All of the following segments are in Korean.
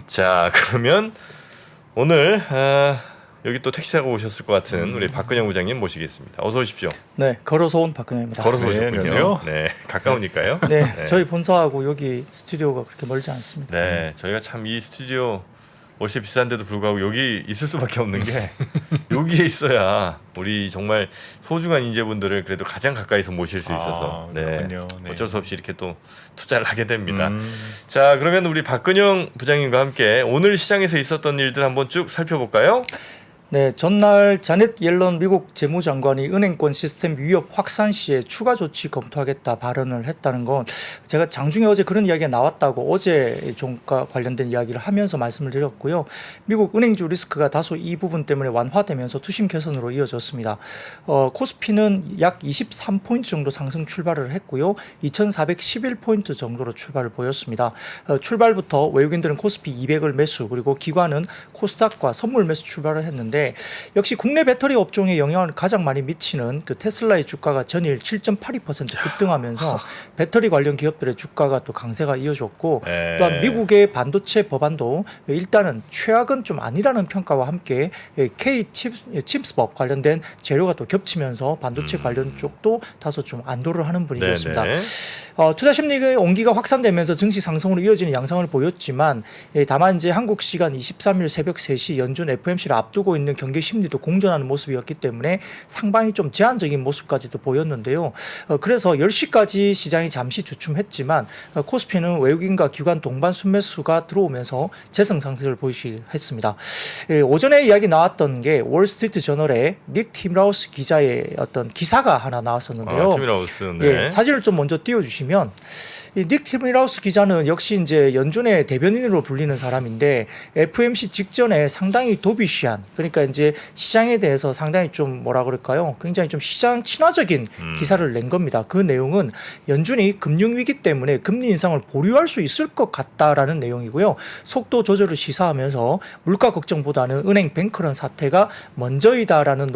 자, 그러면 오늘 여기 또 택시 타고 오셨을 것 같은 우리 박근영 부장님 모시겠습니다. 어서 오십시오. 네, 걸어서 온 박근혜입니다. 걸어서 네, 오셨군요. 안녕하세요. 네, 가까우니까요. 네, 네. 저희 본사하고 여기 스튜디오가 그렇게 멀지 않습니다. 네, 저희가 참 이 스튜디오 월세 비싼데도 불구하고 여기 있을 수밖에 없는 게 여기에 있어야 우리 정말 소중한 인재분들을 그래도 가장 가까이서 모실 수 있어서 그렇군요. 네. 어쩔 수 없이 이렇게 또 투자를 하게 됩니다. 자, 그러면 우리 박근영 부장님과 함께 오늘 시장에서 있었던 일들 한번 쭉 살펴볼까요? 네, 전날 자넷 옐런 미국 재무장관이 은행권 시스템 위협 확산 시에 추가 조치 검토하겠다 발언을 했다는 건 제가 장중에 어제 그런 이야기가 나왔다고 어제 종가 관련된 이야기를 하면서 말씀을 드렸고요. 미국 은행주 리스크가 다소 이 부분 때문에 완화되면서 투심 개선으로 이어졌습니다. 코스피는 약 23포인트 정도 상승 출발을 했고요. 2411포인트 정도로 출발을 보였습니다. 출발부터 외국인들은 코스피 200을 매수 그리고 기관은 코스닥과 선물 매수 출발을 했는데 역시 국내 배터리 업종에 영향을 가장 많이 미치는 그 테슬라의 주가가 전일 7.82% 급등하면서 배터리 관련 기업들의 주가가 또 강세가 이어졌고 또한 미국의 반도체 법안도 일단은 최악은 좀 아니라는 평가와 함께 K-칩스법 관련된 재료가 또 겹치면서 반도체 관련 쪽도 다소 좀 안도를 하는 분위기였습니다. 투자 심리의 온기가 확산되면서 증시 상승으로 이어지는 양상을 보였지만 다만 이제 한국 시간 23일 새벽 3시 연준 FOMC를 앞두고 있는 경기 심리도 공존하는 모습이었기 때문에 상방이 좀 제한적인 모습까지도 보였는데요. 그래서 10시까지 시장이 잠시 주춤했지만 코스피는 외국인과 기관 동반 순매수가 들어오면서 재성 상승을 보이했습니다. 오전에 이야기 나왔던 게 월스트리트 저널에 닉 팀라우스 기자의 어떤 기사가 하나 나왔었는데요. 팀라우스. 예, 사진을 좀 먼저 띄워주시면 닉 팀라우스 기자는 역시 이제 연준의 대변인으로 불리는 사람인데 FOMC 직전에 상당히 도비시한 그러니까 이제 시장에 대해서 상당히 좀 뭐라 그럴까요? 굉장히 좀 시장 친화적인 기사를 낸 겁니다. 그 내용은 연준이 금융 위기 때문에 금리 인상을 보류할 수 있을 것 같다라는 내용이고요. 속도 조절을 시사하면서 물가 걱정보다는 은행 뱅크런 사태가 먼저이다라는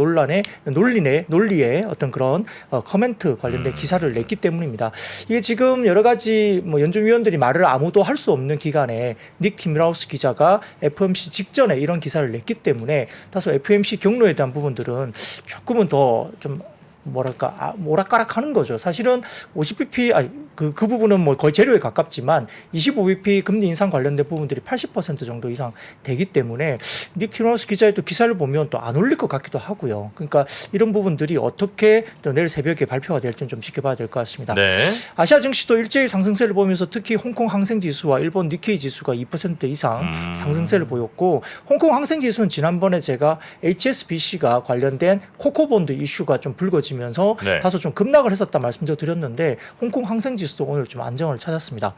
논리의 어떤 그런 커멘트 관련된 기사를 냈기 때문입니다. 이게 지금 여러 가지 뭐 연준 위원들이 말을 아무도 할 수 없는 기간에 닉 팀라우스 기자가 FOMC 직전에 이런 기사를 냈기 때문에 다소 FOMC 경로에 대한 부분들은 조금은 더 좀 뭐랄까 오락가락하는 거죠. 사실은 50bp 그 부분은 뭐 거의 제로에 가깝지만 25bp 금리 인상 관련된 부분들이 80% 정도 이상 되기 때문에 닉 팀라우스 기자의 또 기사를 보면 또 안 올릴 것 같기도 하고요. 그러니까 이런 부분들이 어떻게 또 내일 새벽에 발표가 될지는 좀 지켜봐야 될 것 같습니다. 네. 아시아 증시도 일제히 상승세를 보면서 특히 홍콩 항생지수와 일본 니케이 지수가 2% 이상 상승세를 보였고 홍콩 항생지수는 지난번에 제가 HSBC가 관련된 코코본드 이슈가 좀 불거지면서 다소 좀 급락을 했었다 말씀도 드렸는데 홍콩 항생지수도 오늘 좀 안정을 찾았습니다.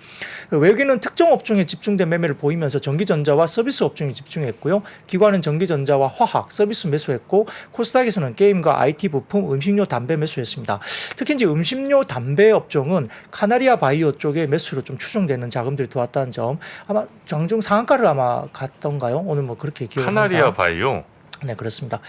외국인은 특정 업종에 집중된 매매를 보이면서 전기전자와 서비스 업종에 집중했고요. 기관은 전기전자와 화학, 서비스 매수했고 코스닥에서는 게임과 IT 부품, 음식료, 담배 매수했습니다. 특히 이제 음식료, 담배 업종은 카나리아 바이오 쪽에 매수로 좀 추정되는 자금들이 들어왔다는 점 아마 장중 상한가를 아마 갔던가요? 오늘 뭐 그렇게 기억합니다. 카나리아 바이오. 네, 그렇습니다.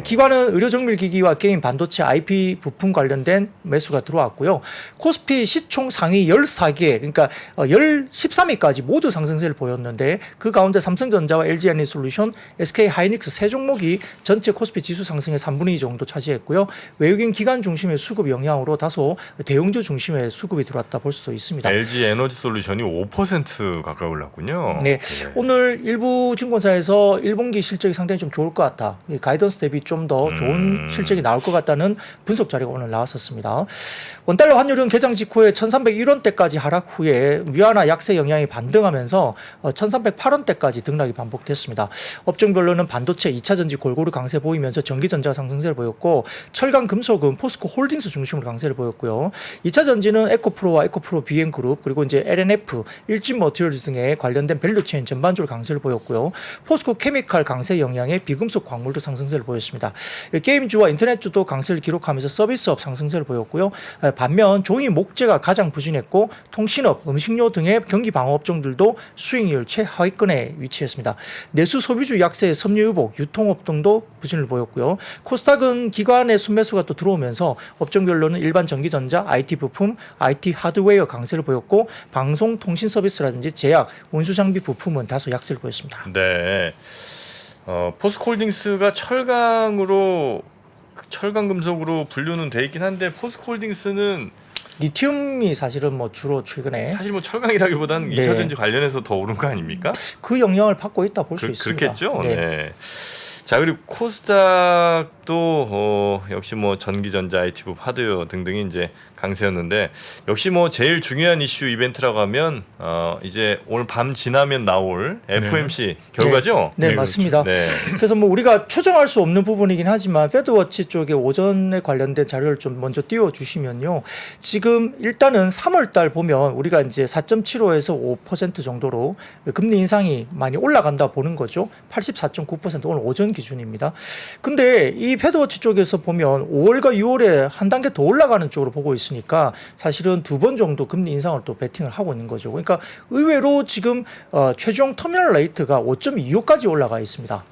기관은 의료정밀기기와 게임, 반도체, IP 부품 관련된 매수가 들어왔고요. 코스피 시총 상위 14개, 그러니까 13위까지 모두 상승세를 보였는데 그 가운데 삼성전자와 LG에너지솔루션, SK하이닉스 세 종목이 전체 코스피 지수 상승의 3분의 2 정도 차지했고요. 외국인 기관 중심의 수급 영향으로 다소 대형주 중심의 수급이 들어왔다 볼 수도 있습니다. LG에너지솔루션이 5% 가까이 올랐군요. 네, 오늘 일부 증권사에서 1분기 실적이 상당히 좀 좋을 것 같다. 가이던스 대비 좀 더 좋은 실적이 나올 것 같다는 분석 자료가 오늘 나왔었습니다. 원달러 환율은 개장 직후에 1301원대까지 하락 후에 위안화 약세 영향이 반등하면서 1308원대까지 등락이 반복됐습니다. 업종별로는 반도체, 2차전지 골고루 강세 보이면서 전기전자가 상승세를 보였고 철강, 금속은 포스코 홀딩스 중심으로 강세를 보였고요. 2차전지는 에코프로와 에코프로 BM그룹 그리고 이제 LNF, 일진 머티리얼즈 등의 관련된 밸류체인 전반적으로 강세를 보였고요. 포스코 케미칼 강세 영향에 비금속 광물도 상승세를 보였습니다. 게임주와 인터넷주도 강세를 기록하면서 서비스업 상승세를 보였고요. 반면 종이 목재가 가장 부진했고 통신업, 음식료 등의 경기 방어 업종들도 수익률 최하위권에 위치했습니다. 내수 소비주 약세, 섬유유복, 유통업 등도 부진을 보였고요. 코스닥은 기관의 순매수가 또 들어오면서 업종별로는 일반 전기전자, IT 부품, IT 하드웨어 강세를 보였고 방송 통신 서비스라든지 제약, 운수장비 부품은 다소 약세를 보였습니다. 네. 포스코홀딩스가 철강 금속으로 분류는 돼 있긴 한데 포스코홀딩스는 리튬이 사실은 뭐 주로 최근에 사실 뭐 철강이라기보다는 네. 2차전지 관련해서 더 오른 거 아닙니까? 그 영향을 받고 있다 볼 수 있습니다. 그렇겠죠. 네. 자, 그리고 코스닥도 역시 뭐 전기전자, IT부, 하드웨어 등등이 이제 강세였는데 역시 뭐 제일 중요한 이슈 이벤트라고 하면 이제 오늘 밤 지나면 나올 FOMC 결과죠. 네, 맞습니다. 네. 그래서 뭐 우리가 추정할 수 없는 부분이긴 하지만 패드워치 쪽에 오전에 관련된 자료를 좀 먼저 띄워주시면요. 지금 일단은 3월달 보면 우리가 이제 4.75에서 5% 정도로 금리 인상이 많이 올라간다 보는 거죠. 84.9% 오늘 오전 기준입니다. 근데 이 패드워치 쪽에서 보면 5월과 6월에 한 단계 더 올라가는 쪽으로 보고 있으니까 사실은 2번 정도 금리 인상을 또 베팅을 하고 있는 거죠. 그러니까 의외로 지금 최종 터미널 레이트가 5.25까지 올라가 있습니다.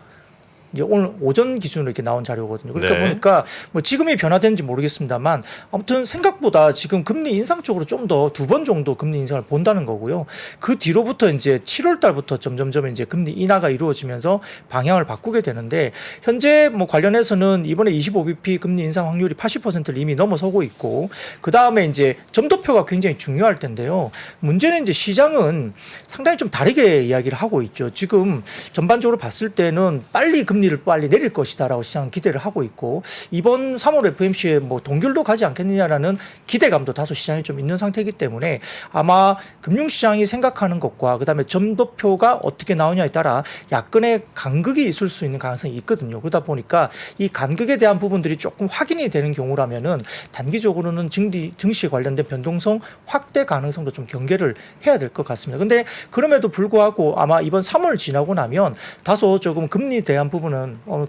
이제 오늘 오전 기준으로 이렇게 나온 자료거든요. 그러니까 네. 보니까 뭐 지금이 변화된지 모르겠습니다만 아무튼 생각보다 지금 금리 인상 쪽으로 좀 더 2번 정도 금리 인상을 본다는 거고요. 그 뒤로부터 이제 7월 달부터 점점점 이제 금리 인하가 이루어지면서 방향을 바꾸게 되는데 현재 뭐 관련해서는 이번에 25bp 금리 인상 확률이 80%를 이미 넘어서고 있고 그 다음에 이제 점도표가 굉장히 중요할 텐데요. 문제는 이제 시장은 상당히 좀 다르게 이야기를 하고 있죠. 지금 전반적으로 봤을 때는 빨리 내릴 것이다라고 시장은 기대를 하고 있고 이번 3월 FOMC에 뭐 동결도 가지 않겠느냐라는 기대감도 다소 시장에 좀 있는 상태이기 때문에 아마 금융시장이 생각하는 것과 그다음에 점도표가 어떻게 나오냐에 따라 약간의 간극이 있을 수 있는 가능성이 있거든요. 그러다 보니까 이 간극에 대한 부분들이 조금 확인이 되는 경우라면은 단기적으로는 증시에 관련된 변동성 확대 가능성도 좀 경계를 해야 될 것 같습니다. 근데 그럼에도 불구하고 아마 이번 3월 지나고 나면 다소 조금 금리에 대한 부분은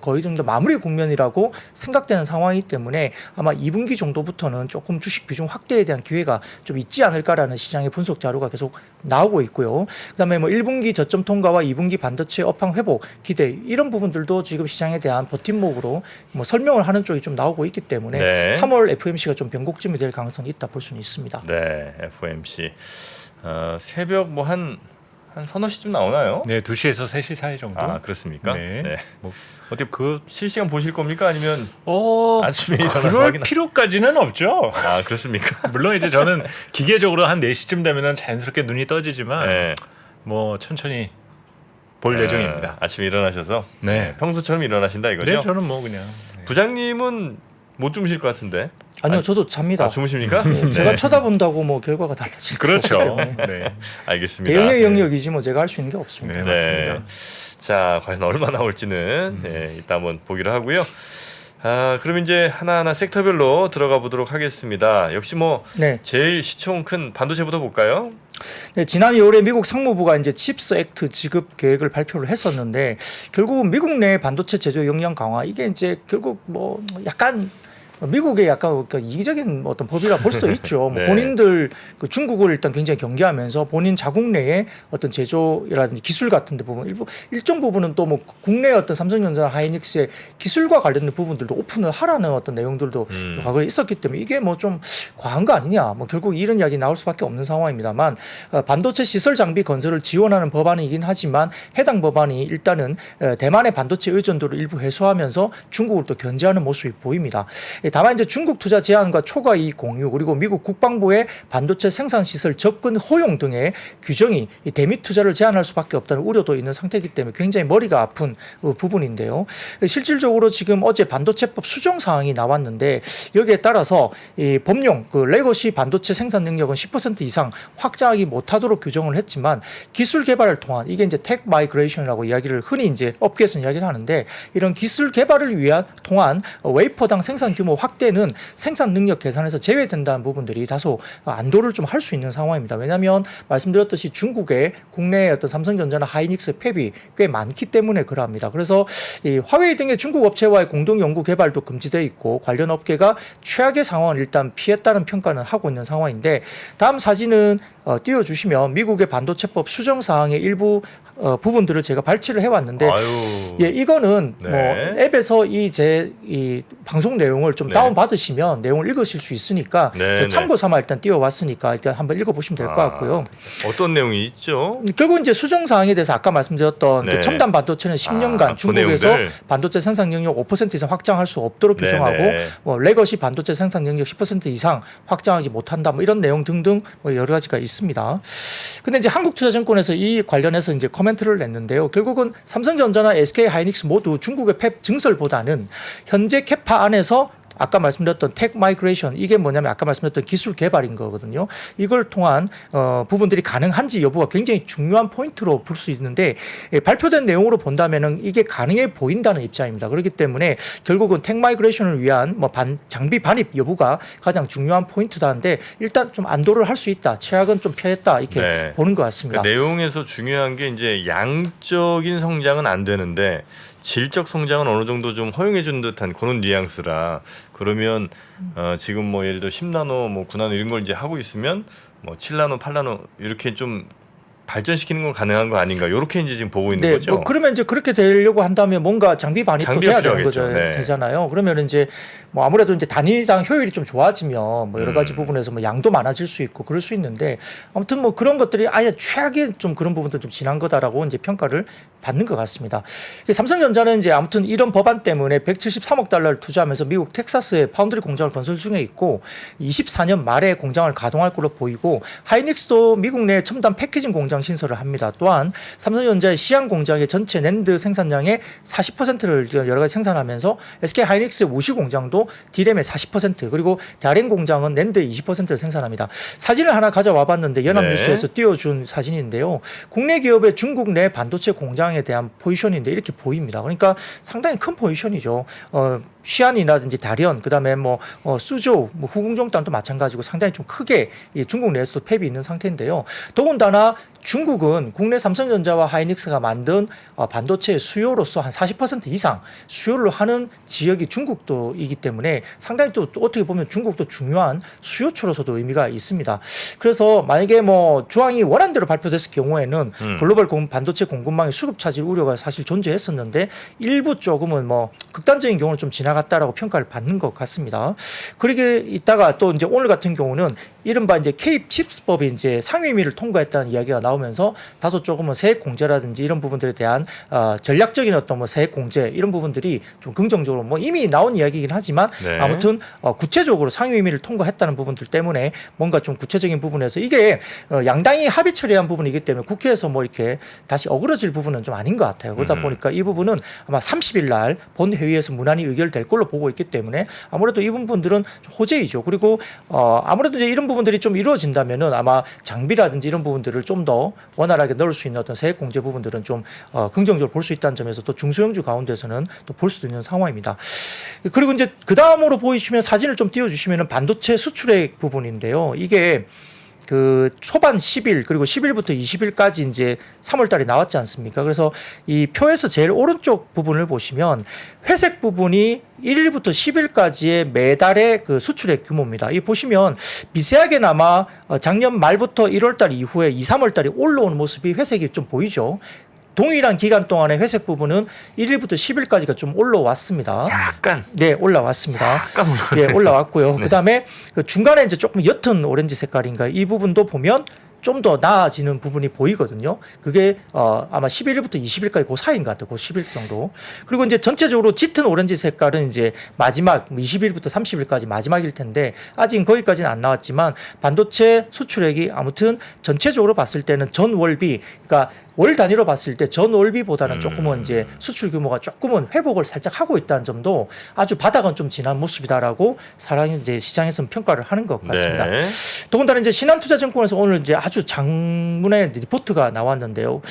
거의 정도 마무리 국면이라고 생각되는 상황이기 때문에 아마 2분기 정도부터는 조금 주식 비중 확대에 대한 기회가 좀 있지 않을까라는 시장의 분석 자료가 계속 나오고 있고요. 그다음에 뭐 1분기 저점 통과와 2분기 반도체 업황 회복 기대 이런 부분들도 지금 시장에 대한 버팀목으로 뭐 설명을 하는 쪽이 좀 나오고 있기 때문에 네. 3월 FOMC가 좀 변곡점이 될 가능성이 있다 볼 수는 있습니다. 네, FOMC 새벽 뭐 한 서너 시쯤 나오나요? 네, 2시에서 3시 사이 정도. 아, 그렇습니까? 네. 뭐 어떻게 실시간 보실 겁니까? 아니면 아침에 일어나서 그럴 확인? 필요까지는 없죠. 아, 그렇습니까? 물론 이제 저는 기계적으로 한 4시쯤 되면은 자연스럽게 눈이 떠지지만 네. 뭐 천천히 볼 예정입니다. 아침에 일어나셔서 네. 평소처럼 일어나신다 이거죠? 네, 저는 뭐 그냥 부장님은 못 주무실 것 같은데. 아니요, 저도 잡니다. 주무십니까? 제가 네. 쳐다본다고 뭐 결과가 달라질 것 그렇죠. 때문에. 네. 알겠습니다. 대응의 영역이지 뭐 제가 할 수 있는 게 없습니다. 네, 맞습니다. 자, 과연 얼마 나올지는 이따 한번 보기로 하고요. 그럼 이제 하나하나 섹터별로 들어가 보도록 하겠습니다. 역시 뭐 네. 제일 시총 큰 반도체부터 볼까요? 네, 지난 2월에 미국 상무부가 이제 칩스 액트 지급 계획을 발표를 했었는데 결국은 미국 내 반도체 제조 역량 강화 이게 이제 결국 뭐 약간 미국의 약간 이기적인 어떤 법이라 볼 수도 있죠. 네. 본인들 그 중국을 일단 굉장히 경계하면서 본인 자국 내에 어떤 제조라든지 기술 같은 데 부분 일정 부분은 또 뭐 국내 어떤 삼성전자, 하이닉스의 기술과 관련된 부분들도 오픈을 하라는 어떤 내용들도 과거에 있었기 때문에 이게 뭐 좀 과한 거 아니냐. 뭐 결국 이런 이야기 나올 수밖에 없는 상황입니다만 반도체 시설 장비 건설을 지원하는 법안이긴 하지만 해당 법안이 일단은 대만의 반도체 의존도를 일부 해소하면서 중국을 또 견제하는 모습이 보입니다. 다만 이제 중국 투자 제한과 초과 이익 공유 그리고 미국 국방부의 반도체 생산 시설 접근 허용 등의 규정이 대미 투자를 제한할 수밖에 없다는 우려도 있는 상태이기 때문에 굉장히 머리가 아픈 부분인데요. 실질적으로 지금 어제 반도체법 수정 사항이 나왔는데 여기에 따라서 이 법령 그 레거시 반도체 생산 능력은 10% 이상 확장하기 못하도록 규정을 했지만 기술 개발을 통한 이게 이제 텍 마이그레이션이라고 이야기를 흔히 이제 업계에서 이야기를 하는데 이런 기술 개발을 위한 통한 웨이퍼당 생산 규모 규모 확대는 생산 능력 계산에서 제외된다는 부분들이 다소 안도를 좀 할 수 있는 상황입니다. 왜냐하면 말씀드렸듯이 중국의 국내 어떤 삼성전자나 하이닉스 팹이 꽤 많기 때문에 그러합니다. 그래서 이 화웨이 등의 중국 업체와의 공동 연구 개발도 금지되어 있고 관련 업계가 최악의 상황을 일단 피했다는 평가는 하고 있는 상황인데 다음 사진은 띄워주시면 미국의 반도체법 수정 사항의 일부 부분들을 제가 발췌를 해왔는데 아유. 예, 이거는 네. 뭐 앱에서 이 방송 내용을 좀 네. 다운 받으시면 내용을 읽으실 수 있으니까 네, 제가 참고 삼아 일단 띄워왔으니까 일단 한번 읽어보시면 될 것 같고요. 어떤 내용이 있죠? 결국 이제 수정 사항에 대해서 아까 말씀드렸던 네. 그 첨단 반도체는 10년간 그 중국에서 내용들. 반도체 생산 영역 5% 이상 확장할 수 없도록 네, 규정하고 네. 뭐 레거시 반도체 생산 영역 10% 이상 확장하지 못한다 뭐 이런 내용 등등 뭐 여러 가지가 있습니다. 근데 이제 한국투자증권에서 이 관련해서 이제 코멘트를 냈는데요. 결국은 삼성전자나 SK 하이닉스 모두 중국의 팹 증설보다는 현재 캐파 안에서 아까 말씀드렸던 텍 마이그레이션 이게 뭐냐면 아까 말씀드렸던 기술 개발인 거거든요. 이걸 통한 부분들이 가능한지 여부가 굉장히 중요한 포인트로 볼 수 있는데 발표된 내용으로 본다면은 이게 가능해 보인다는 입장입니다. 그렇기 때문에 결국은 텍 마이그레이션을 위한 뭐 장비 반입 여부가 가장 중요한 포인트다는데 일단 좀 안도를 할 수 있다. 최악은 좀 피했다 이렇게 네. 보는 것 같습니다. 그 내용에서 중요한 게 이제 양적인 성장은 안 되는데 질적 성장은 어느 정도 좀 허용해 준 듯한 그런 뉘앙스라 그러면 지금 뭐 예를 들어 10나노 뭐 9나노 이런 걸 이제 하고 있으면 뭐 7나노 8나노 이렇게 좀 발전시키는 건 가능한 거 아닌가 이렇게 이제 지금 보고 있는 네, 거죠. 뭐 그러면 이제 그렇게 되려고 한다면 뭔가 장비 반입도 장비가 돼야 되는 필요하겠죠. 거죠. 네. 되잖아요. 그러면 이제 뭐 아무래도 이제 단위당 효율이 좀 좋아지면 뭐 여러 가지 부분에서 뭐 양도 많아질 수 있고 그럴 수 있는데 아무튼 뭐 그런 것들이 아예 최악의 좀 그런 부분도 좀 지난 거다라고 이제 평가를 받는 것 같습니다. 삼성전자는 이제 아무튼 이런 법안 때문에 173억 달러를 투자하면서 미국 텍사스에 파운드리 공장을 건설 중에 있고 24년 말에 공장을 가동할 걸로 보이고 하이닉스도 미국 내 첨단 패키징 공장 신설을 합니다. 또한 삼성전자의 시안 공장의 전체 낸드 생산량의 40%를 여러 가지 생산하면서 SK 하이닉스 우시 공장도 D램의 40% 그리고 다롄 공장은 낸드의 20%를 생산합니다. 사진을 하나 가져와 봤는데 연합뉴스에서 띄워준 사진인데요. 국내 기업의 중국 내 반도체 공장에 대한 포지션인데 이렇게 보입니다. 그러니까 상당히 큰 포지션이죠. 시안이라든지 다롄, 그다음에 뭐 수조, 뭐 후궁종단도 마찬가지고 상당히 좀 크게 중국 내에서도 팹이 있는 상태인데요. 더군다나 중국은 국내 삼성전자와 하이닉스가 만든 반도체 수요로서 한 40% 이상 수요를 하는 지역이 중국도이기 때문에 상당히 또 어떻게 보면 중국도 중요한 수요처로서도 의미가 있습니다. 그래서 만약에 뭐 조항이 원안대로 발표됐을 경우에는 글로벌 반도체 공급망의 수급 차질 우려가 사실 존재했었는데 일부 조금은 뭐 극단적인 경우는 좀 지나갔다라고 평가를 받는 것 같습니다. 그러게 있다가 또 이제 오늘 같은 경우는 이른바 이제 케이프 칩스법이 이제 상임위를 통과했다는 이야기가 나오면서 다소 조금은 세액 공제라든지 이런 부분들에 대한 전략적인 어떤 뭐 세액 공제 이런 부분들이 좀 긍정적으로 뭐 이미 나온 이야기이긴 하지만 네. 아무튼 구체적으로 상임위를 통과했다는 부분들 때문에 뭔가 좀 구체적인 부분에서 이게 양당이 합의 처리한 부분이기 때문에 국회에서 뭐 이렇게 다시 어그러질 부분은 좀 아닌 것 같아요. 그러다 보니까 이 부분은 아마 30일 날 본회의에서 무난히 의결될 걸로 보고 있기 때문에 아무래도 이 부분들은 호재이죠. 그리고 아무래도 이제 이런 부분들이 좀 이루어진다면은 아마 장비라든지 이런 부분들을 좀 더 원활하게 넣을 수 있는 어떤 세액 공제 부분들은 좀 긍정적으로 볼 수 있다는 점에서 또 중소형주 가운데서는 또 볼 수도 있는 상황입니다. 그리고 이제 그 다음으로 보이시면 사진을 좀 띄워주시면은 반도체 수출액 부분인데요. 이게 그 초반 10일 그리고 10일부터 20일까지 이제 3월 달에 나왔지 않습니까? 그래서 이 표에서 제일 오른쪽 부분을 보시면 회색 부분이 1일부터 10일까지의 매달의 그 수출액 규모입니다. 이 보시면 미세하게나마 작년 말부터 1월 달 이후에 2, 3월 달에 올라오는 모습이 회색이 좀 보이죠. 동일한 기간 동안의 회색 부분은 1일부터 10일까지가 좀 올라왔습니다. 약간 네, 올라왔습니다. 예, 올라왔고요. 네. 그다음에 그 중간에 이제 조금 옅은 오렌지 색깔인가 이 부분도 보면 좀 더 나아지는 부분이 보이거든요. 그게 아마 11일부터 20일까지 그 사이인 것 같아요. 그 10일 정도. 그리고 이제 전체적으로 짙은 오렌지 색깔은 이제 마지막 20일부터 30일까지 마지막일 텐데 아직 거기까지는 안 나왔지만 반도체 수출액이 아무튼 전체적으로 봤을 때는 전월비 그러니까 월 단위로 봤을 때 전월비보다는 조금은 이제 수출 규모가 조금은 회복을 살짝 하고 있다는 점도 아주 바닥은 좀 지난 모습이다라고 사람이 이제 시장에서는 평가를 하는 것 같습니다. 네. 더군다나 이제 신한투자증권에서 오늘 이제 아주 장문의 리포트가 나왔는데요.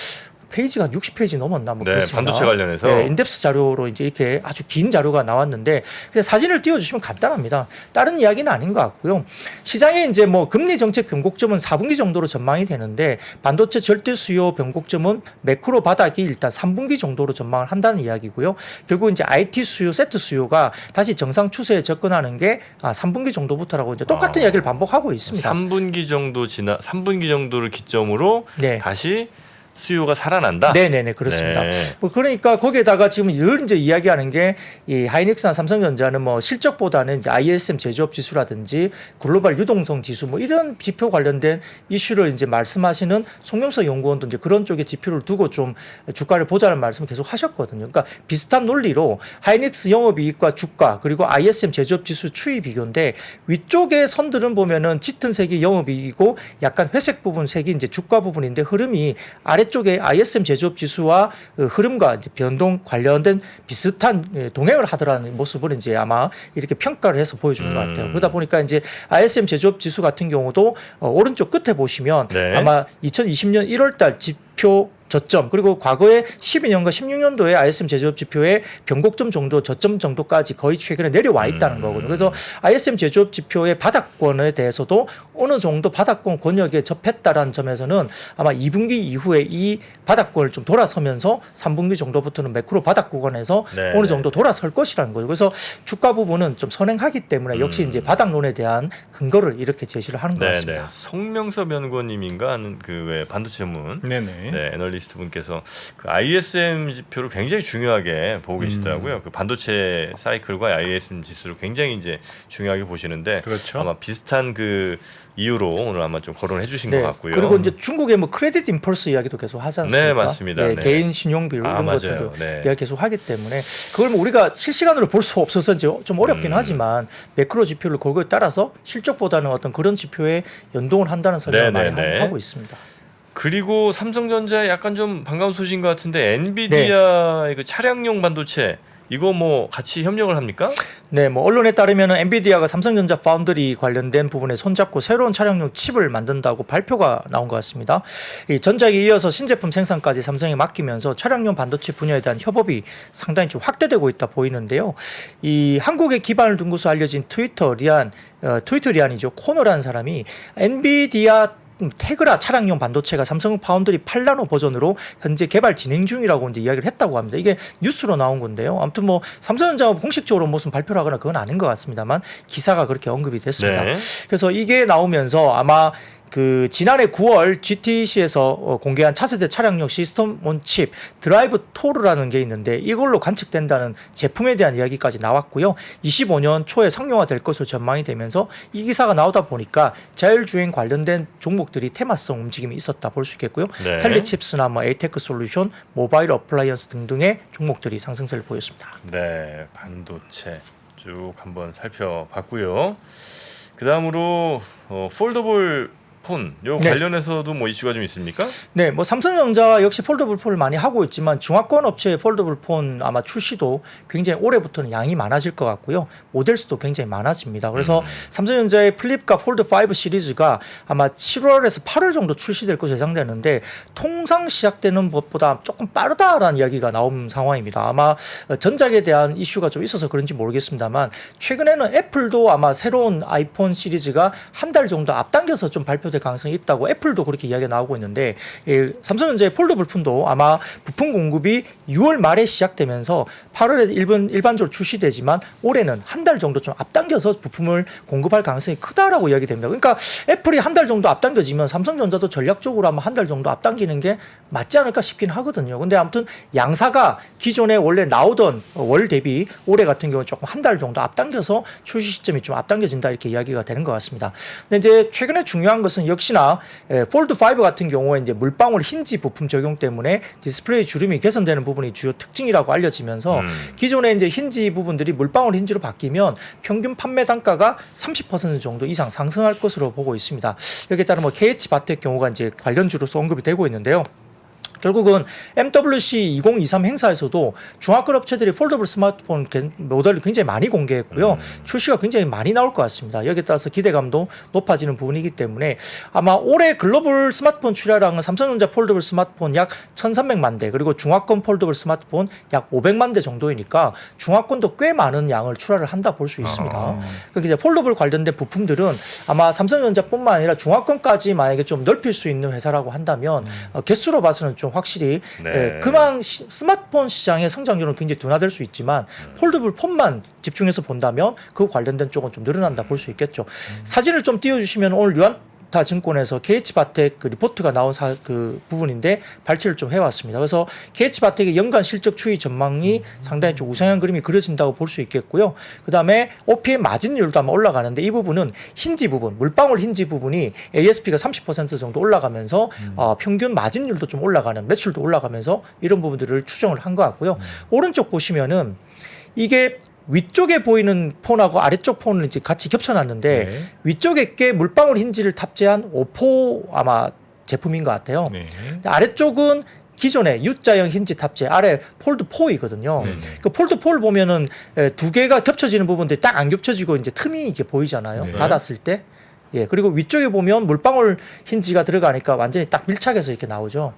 페이지가 60페이지 넘었나 뭐 네, 그렇습니다. 반도체 관련해서. 네, 인덱스 자료로 이제 이렇게 아주 긴 자료가 나왔는데 그냥 사진을 띄워주시면 간단합니다. 다른 이야기는 아닌 것 같고요. 시장에 이제 뭐 금리 정책 변곡점은 4분기 정도로 전망이 되는데 반도체 절대 수요 변곡점은 매크로 바닥이 일단 3분기 정도로 전망을 한다는 이야기고요. 결국 이제 IT 수요, 세트 수요가 다시 정상 추세에 접근하는 게 3분기 정도부터라고 이제 똑같은 이야기를 반복하고 있습니다. 3분기 정도를 기점으로 네. 다시 수요가 살아난다. 네네네 그렇습니다. 네. 뭐 그러니까 거기에다가 지금 늘 이제 이야기하는 게 이 하이닉스나 삼성전자는 뭐 실적보다는 이제 ISM 제조업 지수라든지 글로벌 유동성 지수 뭐 이런 지표 관련된 이슈를 이제 말씀하시는 송명석 연구원도 이제 그런 쪽에 지표를 두고 좀 주가를 보자는 말씀을 계속 하셨거든요. 그러니까 비슷한 논리로 하이닉스 영업이익과 주가 그리고 ISM 제조업 지수 추이 비교인데 위쪽에 선들은 보면은 짙은 색이 영업이익이고 약간 회색 부분 색이 이제 주가 부분인데 흐름이 아래쪽에 ISM 제조업 지수와 그 흐름과 이제 변동 관련된 비슷한 동행을 하더라는 모습을 이제 아마 이렇게 평가를 해서 보여주는 것 같아요. 그러다 보니까 이제 ISM 제조업 지수 같은 경우도 오른쪽 끝에 보시면 네. 아마 2020년 1월달 지표 저점 그리고 과거에 12년과 16년도에 ISM 제조업 지표의 변곡점 정도 저점 정도까지 거의 최근에 내려와 있다는 거거든요. 그래서 ISM 제조업 지표의 바닥권에 대해서도 어느 정도 바닥권 권역에 접했다라는 점에서는 아마 2분기 이후에 이 바닥권을 좀 돌아서면서 3분기 정도부터는 매크로 바닥 구간에서 네, 어느 정도 돌아설 것이라는 거죠. 그래서 주가 부분은 좀 선행하기 때문에 역시 이제 바닥론에 대한 근거를 이렇게 제시를 하는 것 네, 같습니다. 송명섭 연구원님인가 하는 그 왜 반도체 전문 네네. 네, 애널리스트 분께서 그 ISM 지표를 굉장히 중요하게 보고 계시더라고요. 그 반도체 사이클과 ISM 지수를 굉장히 이제 중요하게 보시는데 그렇죠. 아마 비슷한 그 이유로 오늘 아마 좀 거론해 주신 것 같고요. 그리고 이제 중국의 뭐 크레딧 임펄스 이야기도 계속 하지 않습니까? 네, 맞습니다. 예, 네. 개인 신용비율 이런 맞아요. 것들도 네. 이야기 계속 하기 때문에 그걸 뭐 우리가 실시간으로 볼 수 없어서 이제 좀 어렵긴 하지만 매크로 지표를 그거에 따라서 실적보다는 어떤 그런 지표에 연동을 한다는 설명을 네, 많이 네, 네. 하고 있습니다. 그리고 삼성전자에 약간 좀 반가운 소식인 것 같은데 엔비디아의 그 차량용 반도체 이거 뭐 같이 협력을 합니까? 네, 뭐 언론에 따르면은 엔비디아가 삼성전자 파운드리 관련된 부분에 손잡고 새로운 차량용 칩을 만든다고 발표가 나온 것 같습니다. 이 전작에 이어서 신제품 생산까지 삼성에 맡기면서 차량용 반도체 분야에 대한 협업이 상당히 좀 확대되고 있다 보이는데요. 이 한국에 기반을 둔 것으로 알려진 트위터 리안이죠. 코너라는 사람이 엔비디아 테그라 차량용 반도체가 삼성 파운드리 8나노 버전으로 현재 개발 진행 중이라고 이제 이야기를 했다고 합니다. 이게 뉴스로 나온 건데요. 아무튼 뭐 삼성전자가 공식적으로 무슨 발표를 하거나 그건 아닌 것 같습니다만 기사가 그렇게 언급이 됐습니다. 네. 그래서 이게 나오면서 아마 그 지난해 9월 GTC에서 공개한 차세대 차량용 시스템 온 칩 드라이브 토르라는 게 있는데 이걸로 관측된다는 제품에 대한 이야기까지 나왔고요. 25년 초에 상용화될 것으로 전망이 되면서 이 기사가 나오다 보니까 자율주행 관련된 종목들이 테마성 움직임이 있었다 볼 수 있겠고요. 네. 텔리칩스나 뭐 에이테크 솔루션, 모바일 어플라이언스 등등의 종목들이 상승세를 보였습니다. 네, 반도체 쭉 한번 살펴봤고요. 그 다음으로 폴더블 폰, 요 네. 관련해서도 뭐 이슈가 좀 있습니까? 네, 뭐 삼성전자가 역시 폴더블 폰을 많이 하고 있지만 중화권 업체의 폴더블 폰 아마 출시도 굉장히 올해부터는 양이 많아질 것 같고요. 모델 수도 굉장히 많아집니다. 그래서 삼성전자의 플립과 폴드 5 시리즈가 아마 7월에서 8월 정도 출시될 것으로 예상되는데 통상 시작되는 것보다 조금 빠르다라는 이야기가 나온 상황입니다. 아마 전작에 대한 이슈가 좀 있어서 그런지 모르겠습니다만 최근에는 애플도 아마 새로운 아이폰 시리즈가 한 달 정도 앞당겨서 좀 발표될 가능성이 있다고 애플도 그렇게 이야기가 나오고 있는데 삼성전자의 폴더블 폰도 아마 부품 공급이 6월 말에 시작되면서 8월에 일반적으로 출시되지만 올해는 한 달 정도 좀 앞당겨서 부품을 공급할 가능성이 크다라고 이야기됩니다. 그러니까 애플이 한 달 정도 앞당겨지면 삼성전자도 전략적으로 아마 한 달 정도 앞당기는 게 맞지 않을까 싶긴 하거든요. 근데 아무튼 양사가 기존에 원래 나오던 월 대비 올해 같은 경우는 조금 한 달 정도 앞당겨서 출시 시점이 좀 앞당겨진다 이렇게 이야기가 되는 것 같습니다. 근데 이제 최근에 중요한 것은 역시나 폴드 5 같은 경우에 이제 물방울 힌지 부품 적용 때문에 디스플레이 주름이 개선되는 부분이 주요 특징이라고 알려지면서 기존에 이제 힌지 부분들이 물방울 힌지로 바뀌면 평균 판매 단가가 30% 정도 이상 상승할 것으로 보고 있습니다. 여기에 따라 뭐 KH 바텍 경우가 이제 관련주로서 언급이 되고 있는데요. 결국은 MWC 2023 행사에서도 중화권 업체들이 폴더블 스마트폰 모델을 굉장히 많이 공개했고요. 출시가 굉장히 많이 나올 것 같습니다. 여기에 따라서 기대감도 높아지는 부분이기 때문에 아마 올해 글로벌 스마트폰 출하량은 삼성전자 폴더블 스마트폰 약 1,300만 대 그리고 중화권 폴더블 스마트폰 약 500만 대 정도이니까 중화권도 꽤 많은 양을 출하를 한다 볼 수 있습니다. 그러니까 이제 폴더블 관련된 부품들은 아마 삼성전자뿐만 아니라 중화권까지 만약에 좀 넓힐 수 있는 회사라고 한다면 개수로 봐서는 좀 확실히 네. 그만 스마트폰 시장의 성장률은 굉장히 둔화될 수 있지만 폴더블 폰만 집중해서 본다면 그 관련된 쪽은 좀 늘어난다 볼 수 있겠죠. 사진을 좀 띄워주시면 오늘 유한타 증권에서 KH바텍 그 리포트가 나온 그 부분인데 발췌를 좀 해왔습니다. 그래서 KH바텍의 연간 실적 추이 전망이 상당히 좀 우상향 그림이 그려진다고 볼 수 있겠고요. 그다음에 OPM 마진율도 아마 올라가는데 이 부분은 힌지 부분, 물방울 힌지 부분이 ASP가 30% 정도 올라가면서 평균 마진율도 좀 올라가는 매출도 올라가면서 이런 부분들을 추정을 한 것 같고요. 오른쪽 보시면은 이게 위쪽에 보이는 폰하고 아래쪽 폰을 이제 같이 겹쳐놨는데 네. 위쪽에 꽤 물방울 힌지를 탑재한 오포 아마 제품인 것 같아요. 네. 아래쪽은 기존의 U자형 힌지 탑재 아래 폴드 4이거든요. 네네. 그 폴드 4를 보면은 두 개가 겹쳐지는 부분들이 딱 안 겹쳐지고 이제 틈이 이게 보이잖아요. 네. 닫았을 때. 예. 그리고 위쪽에 보면 물방울 힌지가 들어가니까 완전히 딱 밀착해서 이렇게 나오죠.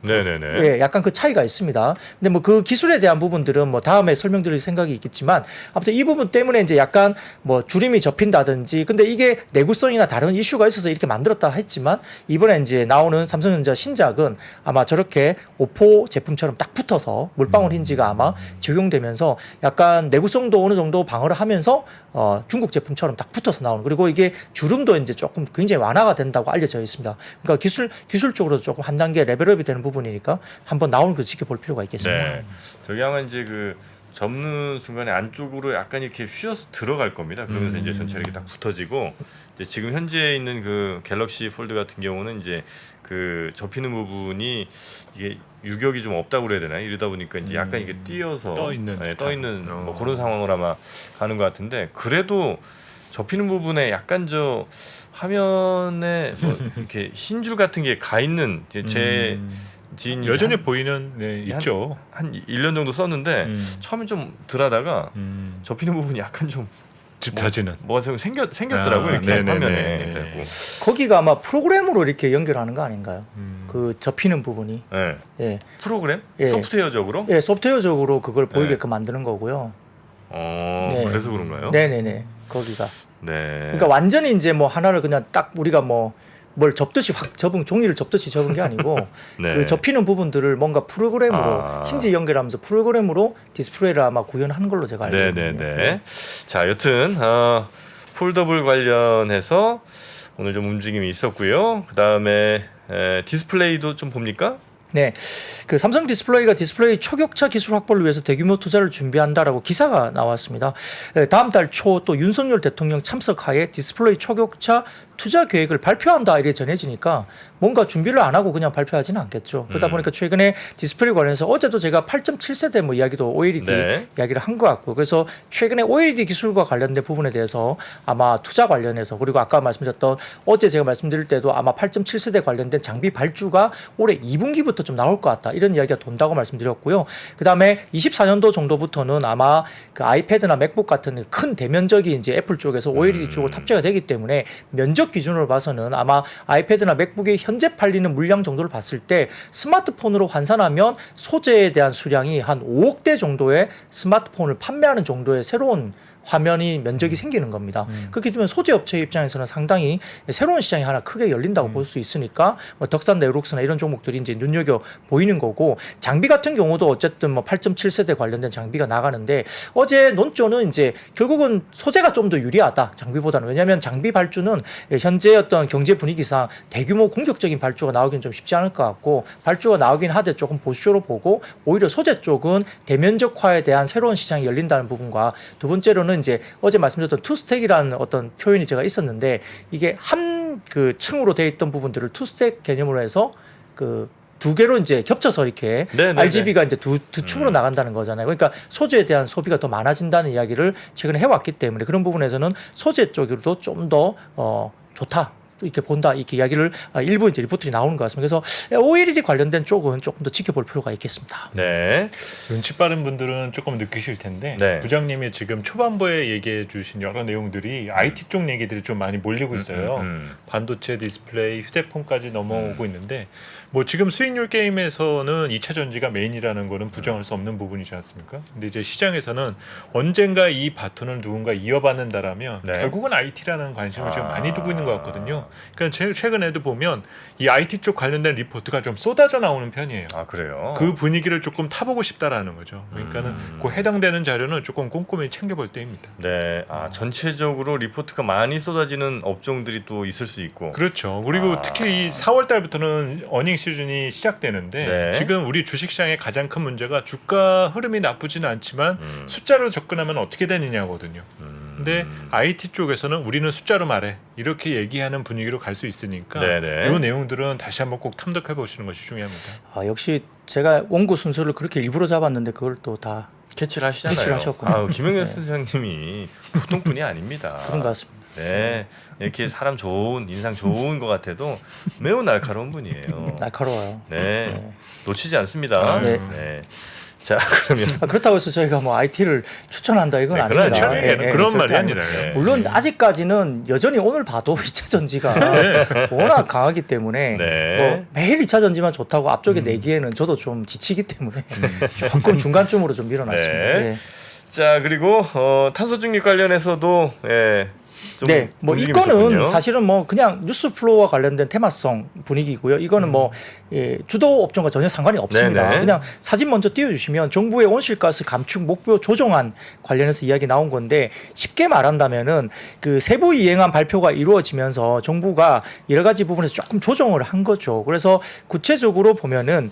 네네네. 예, 약간 그 차이가 있습니다. 근데 뭐 그 기술에 대한 부분들은 뭐 다음에 설명드릴 생각이 있겠지만 아무튼 이 부분 때문에 이제 약간 뭐 줄임이 접힌다든지 근데 이게 내구성이나 다른 이슈가 있어서 이렇게 만들었다 했지만 이번에 이제 나오는 삼성전자 신작은 아마 저렇게 오포 제품처럼 딱 붙어서 물방울 힌지가 아마 적용되면서 약간 내구성도 어느 정도 방어를 하면서 중국 제품처럼 딱 붙어서 나오는 그리고 이게 주름도 이제 조금 굉장히 완화가 된다고 알려져 있습니다. 그러니까 기술적으로 조금 한 단계 레벨업이 되는 부분이니까 한번 나오는 거 지켜볼 필요가 있겠습니다. 네. 저기 아마 이제 그 접는 순간에 안쪽으로 약간 이렇게 휘어서 들어갈 겁니다. 그러면서 이제 전체 이렇게 딱 붙어지고 이제 지금 현재 있는 그 갤럭시 폴드 같은 경우는 이제 그 접히는 부분이 이게 유격이 좀 없다고 그래야 되나 이러다 보니까 이제 약간 이게 띄어서 떠 있는 뭐 그런 상황으로 아마 가는 것 같은데 그래도 접히는 부분에 약간 저 화면에 뭐 이렇게 흰 줄 같은 게 가 있는 제 지인이 여전히 보이는 있죠. 한 1년 정도 썼는데 처음에 좀 덜하다가 접히는 부분이 약간 좀 짙어지는. 뭐가 생겼더라고요. 이렇게 네네네. 화면에. 네. 그래갖고. 거기가 아마 프로그램으로 이렇게 연결하는 거 아닌가요? 그 접히는 부분이. 네. 예. 프로그램? 예. 소프트웨어적으로? 예, 소프트웨어적으로 그걸 보이게끔 만드는 거고요. 네. 그래서 그런가요? 네네네. 거기가. 네. 그러니까 완전히 이제 뭐 하나를 그냥 딱 우리가 뭐 뭘 접듯이 확 접은 종이를 접듯이 접은 게 아니고 네. 그 접히는 부분들을 뭔가 프로그램으로 아. 힌지 연결하면서 프로그램으로 디스플레이를 아마 구현하는 걸로 제가 알고 있거든요. 네네네. 자, 여튼 폴더블 관련해서 오늘 좀 움직임이 있었고요. 그 다음에 디스플레이도 좀 봅니까? 네, 그 삼성 디스플레이가 디스플레이 초격차 기술 확보를 위해서 대규모 투자를 준비한다라고 기사가 나왔습니다. 다음 달 초 또 윤석열 대통령 참석하에 디스플레이 초격차 투자 계획을 발표한다 이렇게 전해지니까 뭔가 준비를 안 하고 그냥 발표하지는 않겠죠. 그러다 보니까 최근에 디스플레이 관련해서 어제도 제가 8.7세대 뭐 이야기도 OLED 네. 이야기를 한 것 같고 그래서 최근에 OLED 기술과 관련된 부분에 대해서 아마 투자 관련해서 그리고 아까 말씀드렸던 어제 제가 말씀드릴 때도 아마 8.7세대 관련된 장비 발주가 올해 2분기부터 좀 나올 것 같다 이런 이야기가 돈다고 말씀드렸고요. 그 다음에 24년도 정도부터는 아마 그 아이패드나 맥북 같은 큰 대면적이 이제 애플 쪽에서 OLED 쪽으로 탑재가 되기 때문에 면적 기준으로 봐서는 아마 아이패드나 맥북이 현재 팔리는 물량 정도를 봤을 때 스마트폰으로 환산하면 소재에 대한 수량이 한 5억 대 정도의 스마트폰을 판매하는 정도의 새로운 화면이 면적이 생기는 겁니다. 그렇게 되면 소재 업체 입장에서는 상당히 새로운 시장이 하나 크게 열린다고 볼 수 있으니까 뭐 덕산 네오룩스나 이런 종목들이 이제 눈여겨 보이는 거고 장비 같은 경우도 어쨌든 뭐 8.7세대 관련된 장비가 나가는데 어제 논조는 이제 결국은 소재가 좀 더 유리하다 장비보다는 왜냐하면 장비 발주는 현재 어떤 경제 분위기상 대규모 공격적인 발주가 나오기는 좀 쉽지 않을 것 같고 발주가 나오긴 하되 조금 보수적으로 보고 오히려 소재 쪽은 대면적화에 대한 새로운 시장이 열린다는 부분과 두 번째로는 이제 어제 말씀드렸던 투스택이라는 어떤 표현이 제가 있었는데 이게 한 그 층으로 되어 있던 부분들을 투스택 개념으로 해서 그 두 개로 이제 겹쳐서 이렇게 네네네. RGB가 이제 두 층으로 나간다는 거잖아요. 그러니까 소재에 대한 소비가 더 많아진다는 이야기를 최근에 해왔기 때문에 그런 부분에서는 소재 쪽으로도 좀 더 좋다. 이렇게 본다 이렇게 이야기를 일부 이제 리포트들이 나오는 것 같습니다. 그래서 OLED 관련된 쪽은 조금 더 지켜볼 필요가 있겠습니다. 네. 눈치 빠른 분들은 조금 느끼실 텐데 네. 부장님이 지금 초반부에 얘기해 주신 여러 내용들이 IT 쪽 얘기들이 좀 많이 몰리고 있어요. 반도체, 디스플레이, 휴대폰까지 넘어오고 있는데 뭐 지금 수익률 게임에서는 2차 전지가 메인이라는 거는 부정할 수 없는 부분이지 않습니까? 근데 이제 시장에서는 언젠가 이 바톤을 누군가 이어받는다라면 네. 결국은 IT라는 관심을 지금 많이 두고 있는 것 같거든요. 그러니까 최근에도 보면 이 IT 쪽 관련된 리포트가 좀 쏟아져 나오는 편이에요. 아 그래요. 그 분위기를 조금 타보고 싶다라는 거죠. 그러니까는 그 해당되는 자료는 조금 꼼꼼히 챙겨볼 때입니다. 네. 아 전체적으로 리포트가 많이 쏟아지는 업종들이 또 있을 수 있고. 그렇죠. 그리고 특히 이 4월 달부터는 어닝 시즌이 시작되는데 네. 지금 우리 주식시장의 가장 큰 문제가 주가 흐름이 나쁘지는 않지만 숫자로 접근하면 어떻게 되느냐거든요. 근데 IT 쪽에서는 우리는 숫자로 말해 이렇게 얘기하는 분위기로 갈 수 있으니까 네네. 이 내용들은 다시 한번 꼭 탐독해 보시는 것이 중요합니다. 역시 제가 원고 순서를 그렇게 일부러 잡았는데 그걸 또 다 캐치를 하시잖아요. 캐치를 하셨군요. 아, 김영현 네. 선생님이 보통 분이 아닙니다. 그런 것 같습니다. 네. 이렇게 사람 좋은 인상 좋은 것 같아도 매우 날카로운 분이에요. 날카로워요. 네. 놓치지 않습니다. 네. 네. 자 그러면 그렇다고 해서 저희가 뭐 IT를 추천한다 이건 네, 그건 아닙니다. 아니죠. 그런 절대 말이 아니고. 아니라요. 네. 물론 아직까지는 여전히 오늘 봐도 2차 전지가 워낙 강하기 때문에 네. 뭐 매일 2차 전지만 좋다고 앞쪽에 내기에는 저도 좀 지치기 때문에 조금 중간쯤으로 좀 밀어놨습니다. 네. 예. 자 그리고 탄소 중립 관련해서도 좀 네, 뭐 움직임이 이거는 있었군요. 사실은 뭐 그냥 뉴스 플로우와 관련된 테마성 분위기고요. 이거는 뭐 주도 업종과 전혀 상관이 없습니다. 네네. 그냥 사진 먼저 띄워주시면 정부의 온실가스 감축 목표 조정안 관련해서 이야기 나온 건데 쉽게 말한다면은 그 세부 이행안 발표가 이루어지면서 정부가 여러 가지 부분에서 조금 조정을 한 거죠. 그래서 구체적으로 보면은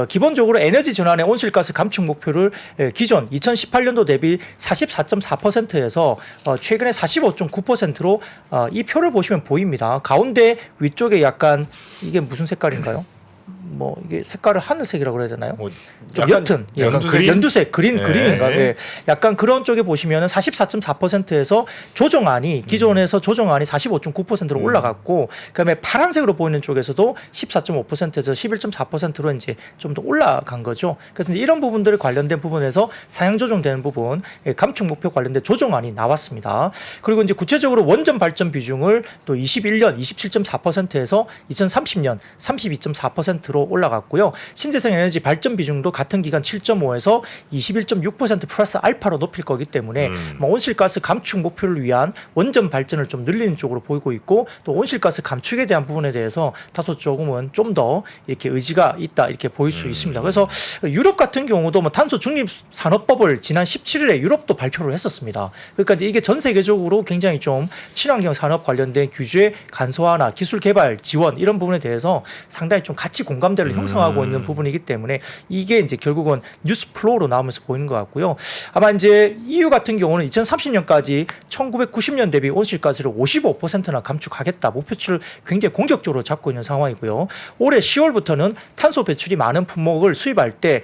기본적으로 에너지 전환의 온실가스 감축 목표를 기존 2018년도 대비 44.4%에서 최근에 45.9%로 이 표를 보시면 보입니다. 가운데 위쪽에 약간 이게 무슨 색깔인가요? 뭐 이게 색깔을 하늘색이라고 그래야 되나요? 뭐 좀 약간 옅은 연두색? 연두색 네. 그린인가? 예. 약간 그런 쪽에 보시면은 44.4%에서 조정안이 기존에서 조정안이 45.9%로 올라갔고 그다음에 파란색으로 보이는 쪽에서도 14.5%에서 11.4%로 이제 좀 더 올라간 거죠. 그래서 이제 이런 부분들 관련된 부분에서 사양 조정되는 부분 감축 목표 관련된 조정안이 나왔습니다. 그리고 이제 구체적으로 원전 발전 비중을 또 21년 27.4%에서 2030년 32.4%로 올라갔고요. 신재생 에너지 발전 비중도 같은 기간 7.5에서 21.6% 플러스 알파로 높일 거기 때문에 온실가스 감축 목표를 위한 원전 발전을 좀 늘리는 쪽으로 보이고 있고 또 온실가스 감축에 대한 부분에 대해서 다소 조금은 좀 더 이렇게 의지가 있다 이렇게 보일 수 있습니다. 그래서 유럽 같은 경우도 뭐 탄소 중립 산업법을 지난 17일에 유럽도 발표를 했었습니다. 그러니까 이제 이게 전 세계적으로 굉장히 좀 친환경 산업 관련된 규제 간소화나 기술 개발 지원 이런 부분에 대해서 상당히 좀 같이 공감대를 형성하고 있는 부분이기 때문에 이게 이제 결국은 뉴스 플로우로 나오면서 보이는 것 같고요. 아마 이제 EU 같은 경우는 2030년까지 1990년 대비 온실가스를 55%나 감축하겠다 목표치를 굉장히 공격적으로 잡고 있는 상황이고요. 올해 10월부터는 탄소 배출이 많은 품목을 수입할 때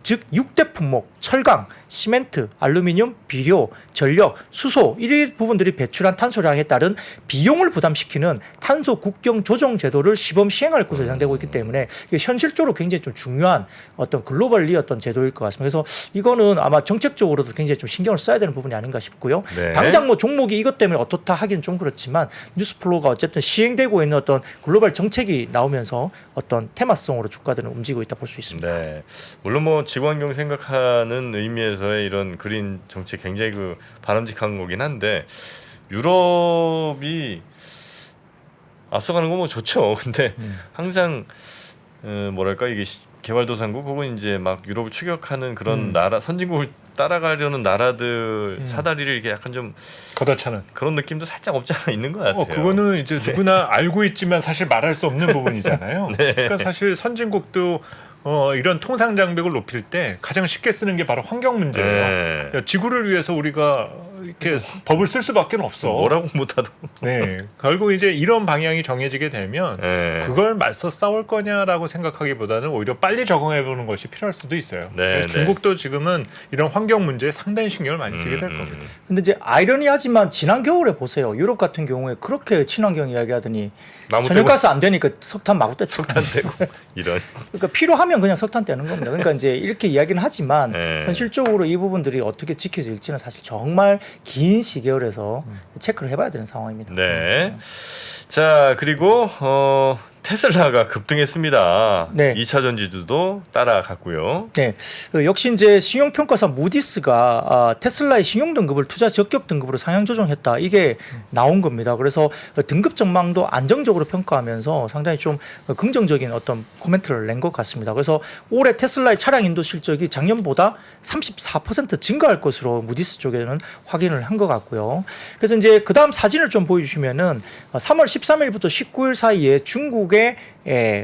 즉 6대 품목 철강, 시멘트, 알루미늄, 비료, 전력, 수소 이 부분들이 배출한 탄소량에 따른 비용을 부담시키는 탄소 국경 조정 제도를 시범 시행할 것으로 예상되고 있기 때문에 이게 현실적으로 굉장히 좀 중요한 어떤 글로벌리 어떤 제도일 것 같습니다. 그래서 이거는 아마 정책적으로도 굉장히 좀 신경을 써야 되는 부분이 아닌가 싶고요. 네. 당장 뭐 종목이 이것 때문에 어떻다 하기는 좀 그렇지만 뉴스플로우가 어쨌든 시행되고 있는 어떤 글로벌 정책이 나오면서 어떤 테마성으로 주가들은 움직이고 있다 볼 수 있습니다. 네. 물론 뭐 지구환경 생각하는 의미에서의 이런 그린 정책 굉장히 그 바람직한 거긴 한데 유럽이 앞서가는 건 뭐 좋죠. 근데 항상 뭐랄까 이게 개발도상국 혹은 이제 막 유럽을 추격하는 그런 나라 선진국을 따라가려는 나라들 사다리를 이렇게 약간 좀 걷어차는 그런 느낌도 살짝 없지 않아 있는 것 같아요. 그거는 이제 누구나 알고 있지만 사실 말할 수 없는 부분이잖아요. 네. 그러니까 사실 선진국도 이런 통상 장벽을 높일 때 가장 쉽게 쓰는 게 바로 환경 문제예요. 네. 지구를 위해서 우리가 이렇게 법을 쓸 수밖에 없어. 뭐라고 못하도. 네, 결국 이제 이런 방향이 정해지게 되면 네. 그걸 맞서 싸울 거냐라고 생각하기보다는 오히려 빨리 적응해 보는 것이 필요할 수도 있어요. 네, 중국도 지금은 이런 환경 문제에 상당히 신경을 많이 쓰게 될 겁니다. 근데 이제 아이러니하지만 지난 겨울에 보세요. 유럽 같은 경우에 그렇게 친환경 이야기하더니 나무 전력가스 안 되니까 석탄 마구 뗐잖아요. 떼고 이런. 그러니까 필요하면 그냥 석탄 떼는 겁니다. 그러니까 이제 이렇게 이야기는 하지만 네. 현실적으로 이 부분들이 어떻게 지켜질지는 사실 정말 긴 시계열에서 체크를 해봐야 되는 상황입니다. 네. 자, 그리고 테슬라가 급등했습니다. 네. 2차 전지주도 따라갔고요. 네, 역시 이제 신용평가사 무디스가 테슬라의 신용 등급을 투자 적격 등급으로 상향 조정했다. 이게 나온 겁니다. 그래서 등급 전망도 안정적으로 평가하면서 상당히 좀 긍정적인 어떤 코멘트를 낸 것 같습니다. 그래서 올해 테슬라의 차량 인도 실적이 작년보다 34% 증가할 것으로 무디스 쪽에는 확인을 한 것 같고요. 그래서 이제 그 다음 사진을 좀 보여주시면은 3월 13일부터 19일 사이에 중국의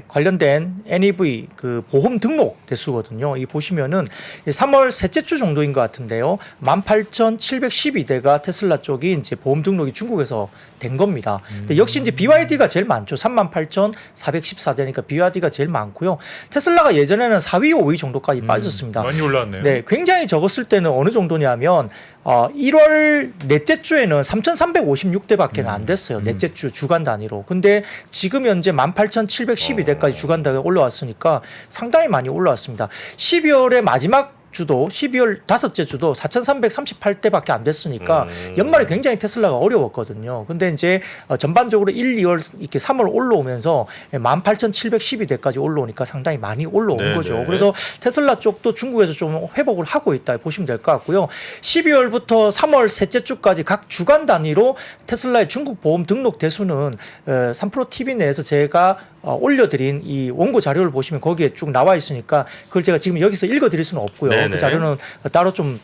관련된 NEV 그 보험 등록 대수거든요. 이 보시면은 3월 셋째 주 정도인 것 같은데요. 18,712대가 테슬라 쪽이 이제 보험 등록이 중국에서 된 겁니다. 근데 역시 이제 BYD가 제일 많죠. 38,414대니까 BYD가 제일 많고요. 테슬라가 예전에는 4위, 5위 정도까지 빠졌습니다. 많이 올라왔네요. 네, 굉장히 적었을 때는 어느 정도냐면 1월 넷째 주에는 3,356대밖에 안 됐어요. 넷째 주 주간 단위로. 근데 지금 현재 18,712대까지 주간 단위로 올라왔으니까 상당히 많이 올라왔습니다. 12월의 마지막 주도 12월 다섯째 주도 4,338대밖에 안 됐으니까 연말에 굉장히 테슬라가 어려웠거든요. 근데 이제 전반적으로 1, 2월 이렇게 3월 올라오면서 18,712대까지 올라오니까 상당히 많이 올라온 네네. 거죠. 그래서 테슬라 쪽도 중국에서 좀 회복을 하고 있다 보시면 될 것 같고요. 12월부터 3월 셋째 주까지 각 주간 단위로 테슬라의 중국 보험 등록 대수는 3프로 TV 내에서 제가 올려드린 이 원고 자료를 보시면 거기에 쭉 나와 있으니까 그걸 제가 지금 여기서 읽어드릴 수는 없고요. 네네. 그 자료는 따로 좀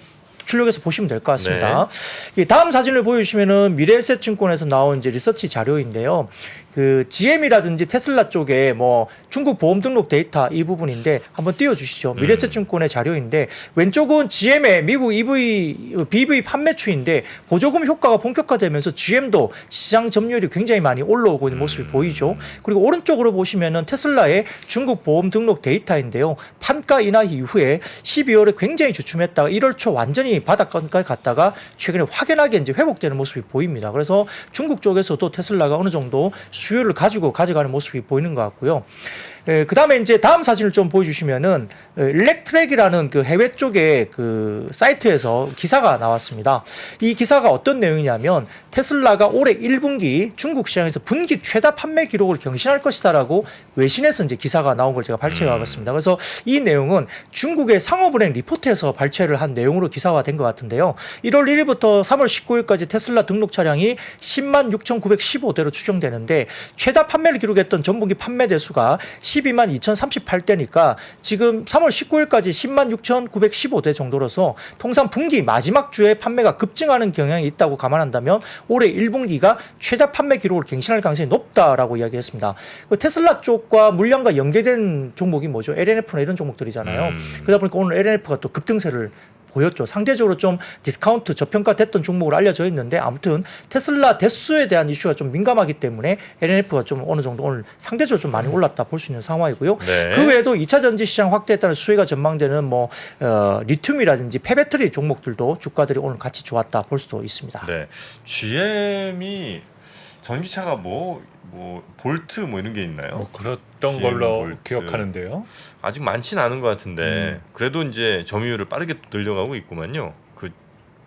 출력해서 보시면 될 것 같습니다. 이 다음 사진을 보여주시면은 미래에셋증권에서 나온 이제 리서치 자료인데요. 그 GM이라든지 테슬라 쪽에 뭐 중국 보험 등록 데이터 이 부분인데 한번 띄워주시죠. 미래에셋증권의 자료인데 왼쪽은 GM의 미국 BEV 판매추인데 보조금 효과가 본격화되면서 GM도 시장 점유율이 굉장히 많이 올라오고 있는 모습이 보이죠. 그리고 오른쪽으로 보시면은 테슬라의 중국 보험 등록 데이터인데요. 판가 인하 이후에 12월에 굉장히 주춤했다가 1월 초 완전히 바닥권까지 갔다가 최근에 확연하게 이제 회복되는 모습이 보입니다. 그래서 중국 쪽에서도 테슬라가 어느 정도 수요를 가지고 가져가는 모습이 보이는 것 같고요. 그 다음에 이제 다음 사진을 좀 보여주시면은 일렉트랙이라는 그 해외 쪽의 그 사이트에서 기사가 나왔습니다. 이 기사가 어떤 내용이냐면 테슬라가 올해 1분기 중국 시장에서 분기 최다 판매 기록을 경신할 것이다라고 외신에서 이제 기사가 나온 걸 제가 발췌해 와봤습니다. 그래서 이 내용은 중국의 상업은행 리포트에서 발췌를 한 내용으로 기사화 된 것 같은데요. 1월 1일부터 3월 19일까지 테슬라 등록 차량이 10만 6,915대로 추정되는데 최다 판매를 기록했던 전분기 판매 대수가 12만 2,038대니까 지금 3월 19일까지 10만 6,915대 정도로서 통상 분기 마지막 주에 판매가 급증하는 경향이 있다고 감안한다면 올해 1분기가 최다 판매 기록을 갱신할 가능성이 높다라고 이야기했습니다. 그 테슬라 쪽과 물량과 연계된 종목이 뭐죠? LNF나 이런 종목들이잖아요. 그러다 보니까 오늘 LNF가 또 급등세를 보였죠. 상대적으로 좀 디스카운트 저평가됐던 종목으로 알려져 있는데 아무튼 테슬라 대수에 대한 이슈가 좀 민감하기 때문에 LNF가 좀 어느 정도 오늘 상대적으로 좀 많이 올랐다 볼 수 있는 상황이고요. 네. 그 외에도 2차 전지 시장 확대에 따른 수혜가 전망되는 뭐 리튬이라든지 폐배터리 종목들도 주가들이 오늘 같이 좋았다 볼 수도 있습니다. 네. GM이 전기차가 뭐 볼트 뭐 이런 게 있나요? 뭐 그랬던 GM 걸로 볼트. 기억하는데요. 아직 많지는 않은 것 같은데 그래도 이제 점유율을 빠르게 늘려가고 있구만요. 그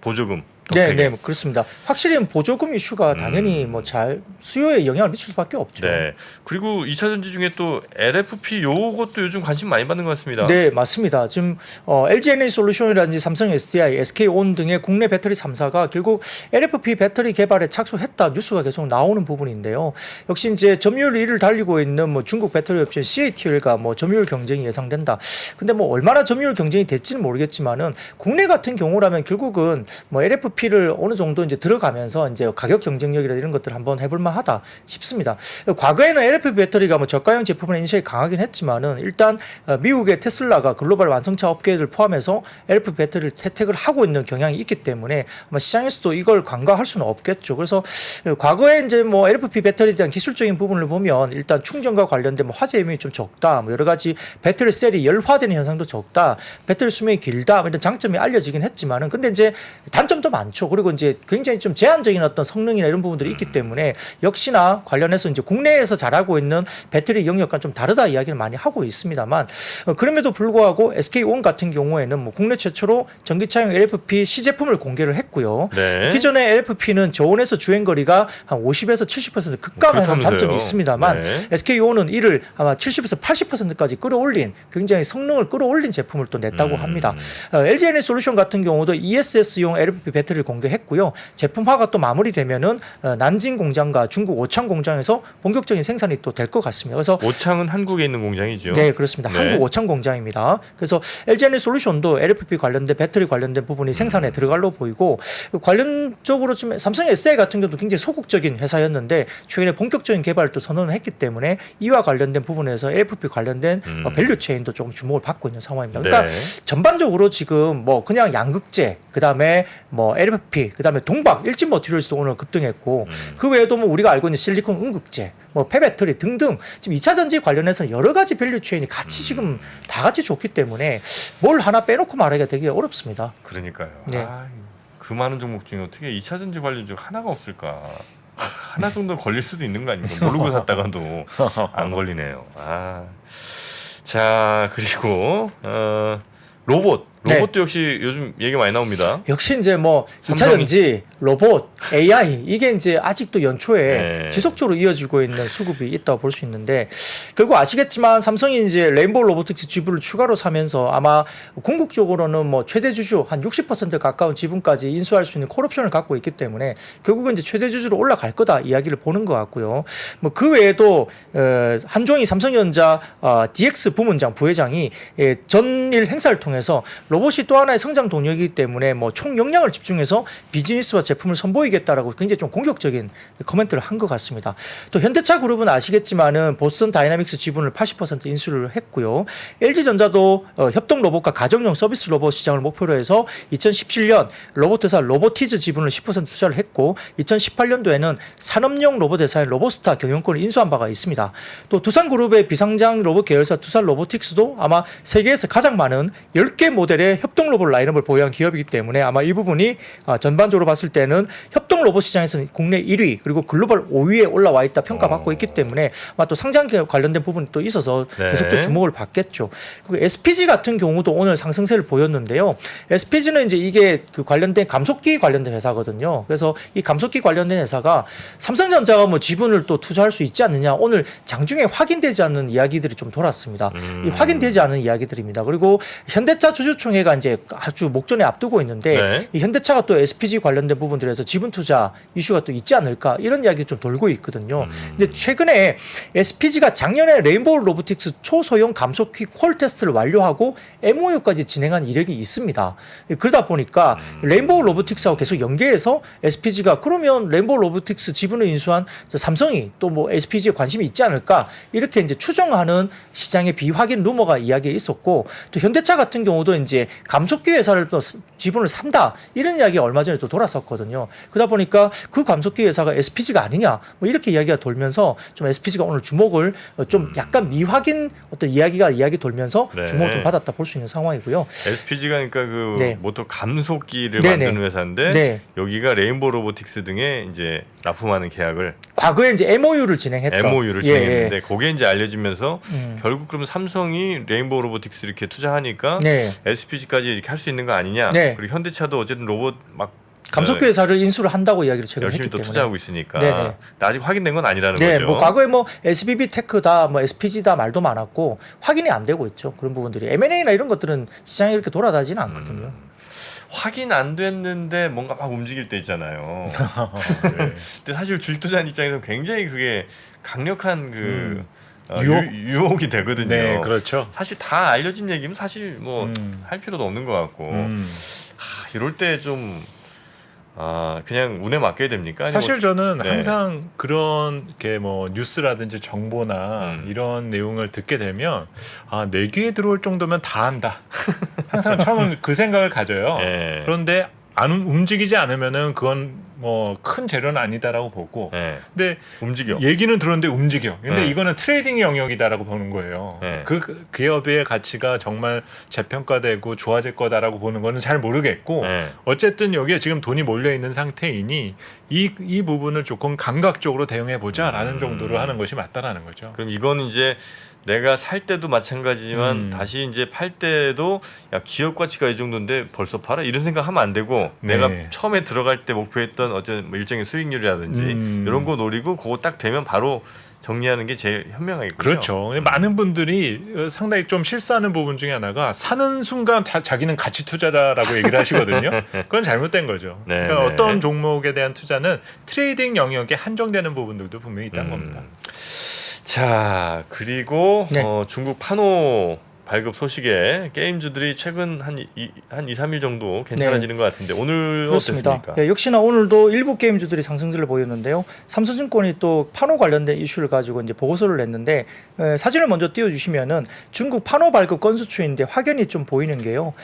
보조금. 네, 네, 그렇습니다. 확실히 보조금 이슈가 당연히 뭐 잘 수요에 영향을 미칠 수밖에 없죠. 네. 그리고 2차 전지 중에 또 LFP 요것도 요즘 관심 많이 받는 것 같습니다. 네, 맞습니다. 지금 LG 에너지 솔루션이라든지 삼성 SDI, SK온 등의 국내 배터리 3사가 결국 LFP 배터리 개발에 착수했다 뉴스가 계속 나오는 부분인데요. 역시 이제 점유율 1위를 달리고 있는 뭐 중국 배터리 업체 CATL과 뭐 점유율 경쟁이 예상된다. 근데 뭐 얼마나 점유율 경쟁이 될지는 모르겠지만은 국내 같은 경우라면 결국은 뭐 LFP LFP를 어느 정도 이제 들어가면서 이제 가격 경쟁력이나 이런 것들 한번 해볼 만하다 싶습니다. 과거에는 LFP 배터리가 뭐 저가형 제품은 인식이 강하긴 했지만은 일단 미국의 테슬라가 글로벌 완성차 업계를 포함해서 LFP 배터리를 채택을 하고 있는 경향이 있기 때문에 아마 시장에서도 이걸 간과할 수는 없겠죠. 그래서 과거에 이제 뭐 LFP 배터리에 대한 기술적인 부분을 보면 일단 충전과 관련된 뭐 화재 위험이 좀 적다, 뭐 여러 가지 배터리 셀이 열화되는 현상도 적다, 배터리 수명이 길다, 이런 장점이 알려지긴 했지만은 근데 이제 단점도 많죠. 그리고 이제 굉장히 좀 제한적인 어떤 성능이나 이런 부분들이 있기 때문에 역시나 관련해서 이제 국내에서 잘하고 있는 배터리 영역과 좀 다르다 이야기를 많이 하고 있습니다만 그럼에도 불구하고 SK온 같은 경우에는 뭐 국내 최초로 전기차용 LFP 시제품을 공개를 했고요. 네. 기존의 LFP는 저온에서 주행거리가 한 50에서 70% 급감하는 그렇다면서요. 단점이 있습니다만 네. SK온은 이를 아마 70에서 80%까지 끌어올린 굉장히 성능을 끌어올린 제품을 또 냈다고 합니다. LG 에너지솔루션 같은 경우도 ESS용 LFP 배터리를 공개했고요. 제품화가 또 마무리되면은 난징 공장과 중국 오창 공장에서 본격적인 생산이 또 될 것 같습니다. 그래서 오창은 한국에 있는 공장이죠. 네, 그렇습니다. 네. 한국 오창 공장입니다. 그래서 LG 에너지솔루션도 LFP 관련된 배터리 관련된 부분이 생산에 들어갈로 보이고 관련적으로 좀 삼성 SDI 같은 경우도 굉장히 소극적인 회사였는데 최근에 본격적인 개발을 또 선언을 했기 때문에 이와 관련된 부분에서 LFP 관련된 밸류 체인도 조금 주목을 받고 있는 상황입니다. 그러니까 네. 전반적으로 지금 뭐 그냥 양극재, 그다음에 뭐 LFP, 그다음에 동박, 일진 머티리얼스도 오늘 급등했고 그 외에도 뭐 우리가 알고 있는 실리콘 음극재, 뭐 폐배터리 등등 지금 2차 전지 관련해서 여러 가지 밸류 체인이 같이 지금 다 같이 좋기 때문에 뭘 하나 빼놓고 말하기가 되게 어렵습니다. 그러니까요. 네. 그 많은 종목 중에 어떻게 2차 전지 관련 중 하나가 없을까? 하나 정도 걸릴 수도 있는 거 아닙니까? 모르고 샀다가도 안 걸리네요. 자, 그리고 로봇도 네. 역시 요즘 얘기 많이 나옵니다. 역시 이제 뭐 2차 삼성이- 전지, 로봇, AI 이게 이제 아직도 연초에 네. 지속적으로 이어지고 있는 수급이 있다고 볼 수 있는데 결국 아시겠지만 삼성이 이제 레인보우 로보틱스 지분을 추가로 사면서 아마 궁극적으로는 뭐 최대 주주 한 60% 가까운 지분까지 인수할 수 있는 콜옵션을 갖고 있기 때문에 결국은 이제 최대 주주로 올라갈 거다 이야기를 보는 것 같고요. 뭐 그 외에도 한종희 삼성전자 DX 부문장 부회장이 전일 행사를 통해서 로봇이 또 하나의 성장 동력이기 때문에 뭐 총 역량을 집중해서 비즈니스와 제품을 선보이겠다라고 굉장히 좀 공격적인 코멘트를 한 것 같습니다. 또 현대차 그룹은 아시겠지만은 보스턴 다이나믹스 지분을 80% 인수를 했고요. LG전자도 협동 로봇과 가정용 서비스 로봇 시장을 목표로 해서 2017년 로봇 회사 로보티즈 지분을 10% 투자를 했고 2018년도에는 산업용 로봇 회사인 로보스타 경영권을 인수한 바가 있습니다. 또 두산그룹의 비상장 로봇 계열사 두산 로보틱스도 아마 세계에서 가장 많은 10개 모델의 협동 로봇 라인업을 보유한 기업이기 때문에 아마 이 부분이 전반적으로 봤을 때는 협동 로봇 시장에서는 국내 1위 그리고 글로벌 5위에 올라와 있다 평가받고 있기 때문에 아마 또 상장 관련된 부분이 또 있어서 네. 계속적으로 주목을 받겠죠. 그리고 SPG 같은 경우도 오늘 상승세를 보였는데요. SPG는 이제 이게 그 관련된 감속기 관련된 회사거든요. 그래서 이 감속기 관련된 회사가 삼성전자가 뭐 지분을 또 투자할 수 있지 않느냐 오늘 장중에 확인되지 않는 이야기들이 좀 돌았습니다. 이 확인되지 않은 이야기들입니다. 그리고 현대차 주주총회가 이제 아주 목전에 앞두고 있는데 네. 이 현대차가 또 SPG 관련된 부분들에서 지분 투자 이슈가 또 있지 않을까 이런 이야기 좀 돌고 있거든요. 근데 최근에 SPG가 작년에 레인보우 로보틱스 초소형 감속기 콜 테스트를 완료하고 MOU까지 진행한 이력이 있습니다. 그러다 보니까 레인보우 로보틱스하고 계속 연계해서 SPG가 그러면 레인보우 로보틱스 지분을 인수한 삼성이 또 뭐 SPG에 관심이 있지 않을까 이렇게 이제 추정하는 시장의 비확인 루머가 이야기에 있었고 또 현대차 같은 경우도 이제 감속기 회사를 또 지분을 산다 이런 이야기가 얼마 전에 또 돌았었거든요. 그러다 보니까 그 감속기 회사가 SPG가 아니냐 뭐 이렇게 이야기가 돌면서 좀 SPG가 오늘 주목을 좀 약간 미확인 어떤 이야기 돌면서 네. 주목을 좀 받았다 볼 수 있는 상황이고요. SPG가 그러니까 그 네. 모터 감속기를 네네. 만드는 회사인데 네. 여기가 레인보우 로보틱스 등에 이제 납품하는 계약을 과거에 이제 MOU를 진행했던 MOU를 예, 진행했는데 예. 그게 이제 알려지면서 결국 그럼 삼성이 레인보우 로보틱스 이렇게 투자하니까 네. SPG까지 이렇게 할 수 있는 거 아니냐? 네. 그리고 현대차도 어쨌든 로봇 막 감속기 회사를 인수를 한다고 이야기를 최근에 열심히 했기 또 때문에 투자하고 있으니까 네네. 근데 아직 확인된 건 아니라는 네, 거죠. 뭐 과거에 뭐 SBB 테크다, 뭐 SPG다 말도 많았고 확인이 안 되고 있죠. 그런 부분들이 M&A나 이런 것들은 시장에 이렇게 돌아다니지는 않거든요. 확인 안 됐는데 뭔가 막 움직일 때 있잖아요. 네. 근데 사실 주식투자한 입장에서 굉장히 그게 강력한 그 유혹이 되거든요. 네, 그렇죠. 사실 다 알려진 얘기면 사실 뭐 할 필요도 없는 것 같고 이럴 때 좀 그냥 운에 맡겨야 됩니까? 아니면 사실 저는 네. 항상 그런 게 뭐 뉴스라든지 정보나 이런 내용을 듣게 되면 내 귀에 들어올 정도면 다 안다. 항상 처음은 그 생각을 가져요. 네. 그런데 안 움직이지 않으면은 그건 뭐 큰 재료는 아니다라고 보고. 네. 근데 움직여. 얘기는 들었는데 움직여. 근데 네. 이거는 트레이딩 영역이다라고 보는 거예요. 네. 그 기업의 가치가 정말 재평가되고 좋아질 거다라고 보는 거는 잘 모르겠고 네. 어쨌든 여기에 지금 돈이 몰려 있는 상태이니 이 부분을 조금 감각적으로 대응해 보자라는 정도로 하는 것이 맞다라는 거죠. 그럼 이건 이제 내가 살 때도 마찬가지지만 다시 이제 팔 때도 야 기업 가치가 이 정도인데 벌써 팔아 이런 생각하면 안 되고 네. 내가 처음에 들어갈 때 목표했던 어떤 뭐 일정의 수익률이라든지 이런 거 노리고 그거 딱 되면 바로 정리하는 게 제일 현명하겠군요. 그렇죠. 근데 많은 분들이 상당히 좀 실수하는 부분 중에 하나가 사는 순간 자기는 가치 투자다라고 얘기를 하시거든요. 그건 잘못된 거죠. 네, 그러니까 네. 어떤 종목에 대한 투자는 트레이딩 영역에 한정되는 부분들도 분명히 있다는 겁니다. 자 그리고 네. 중국 판호 발급 소식에 게임주들이 최근 한 2, 3일 정도 괜찮아지는 것 같은데 오늘 그렇습니다. 어땠습니까? 예, 역시나 오늘도 일부 게임주들이 상승세를 보였는데요. 삼성증권이 또 판호 관련된 이슈를 가지고 이제 보고서를 냈는데 사진을 먼저 띄워주시면은 중국 판호 발급 건수 추이인데 확연히 좀 보이는 게요.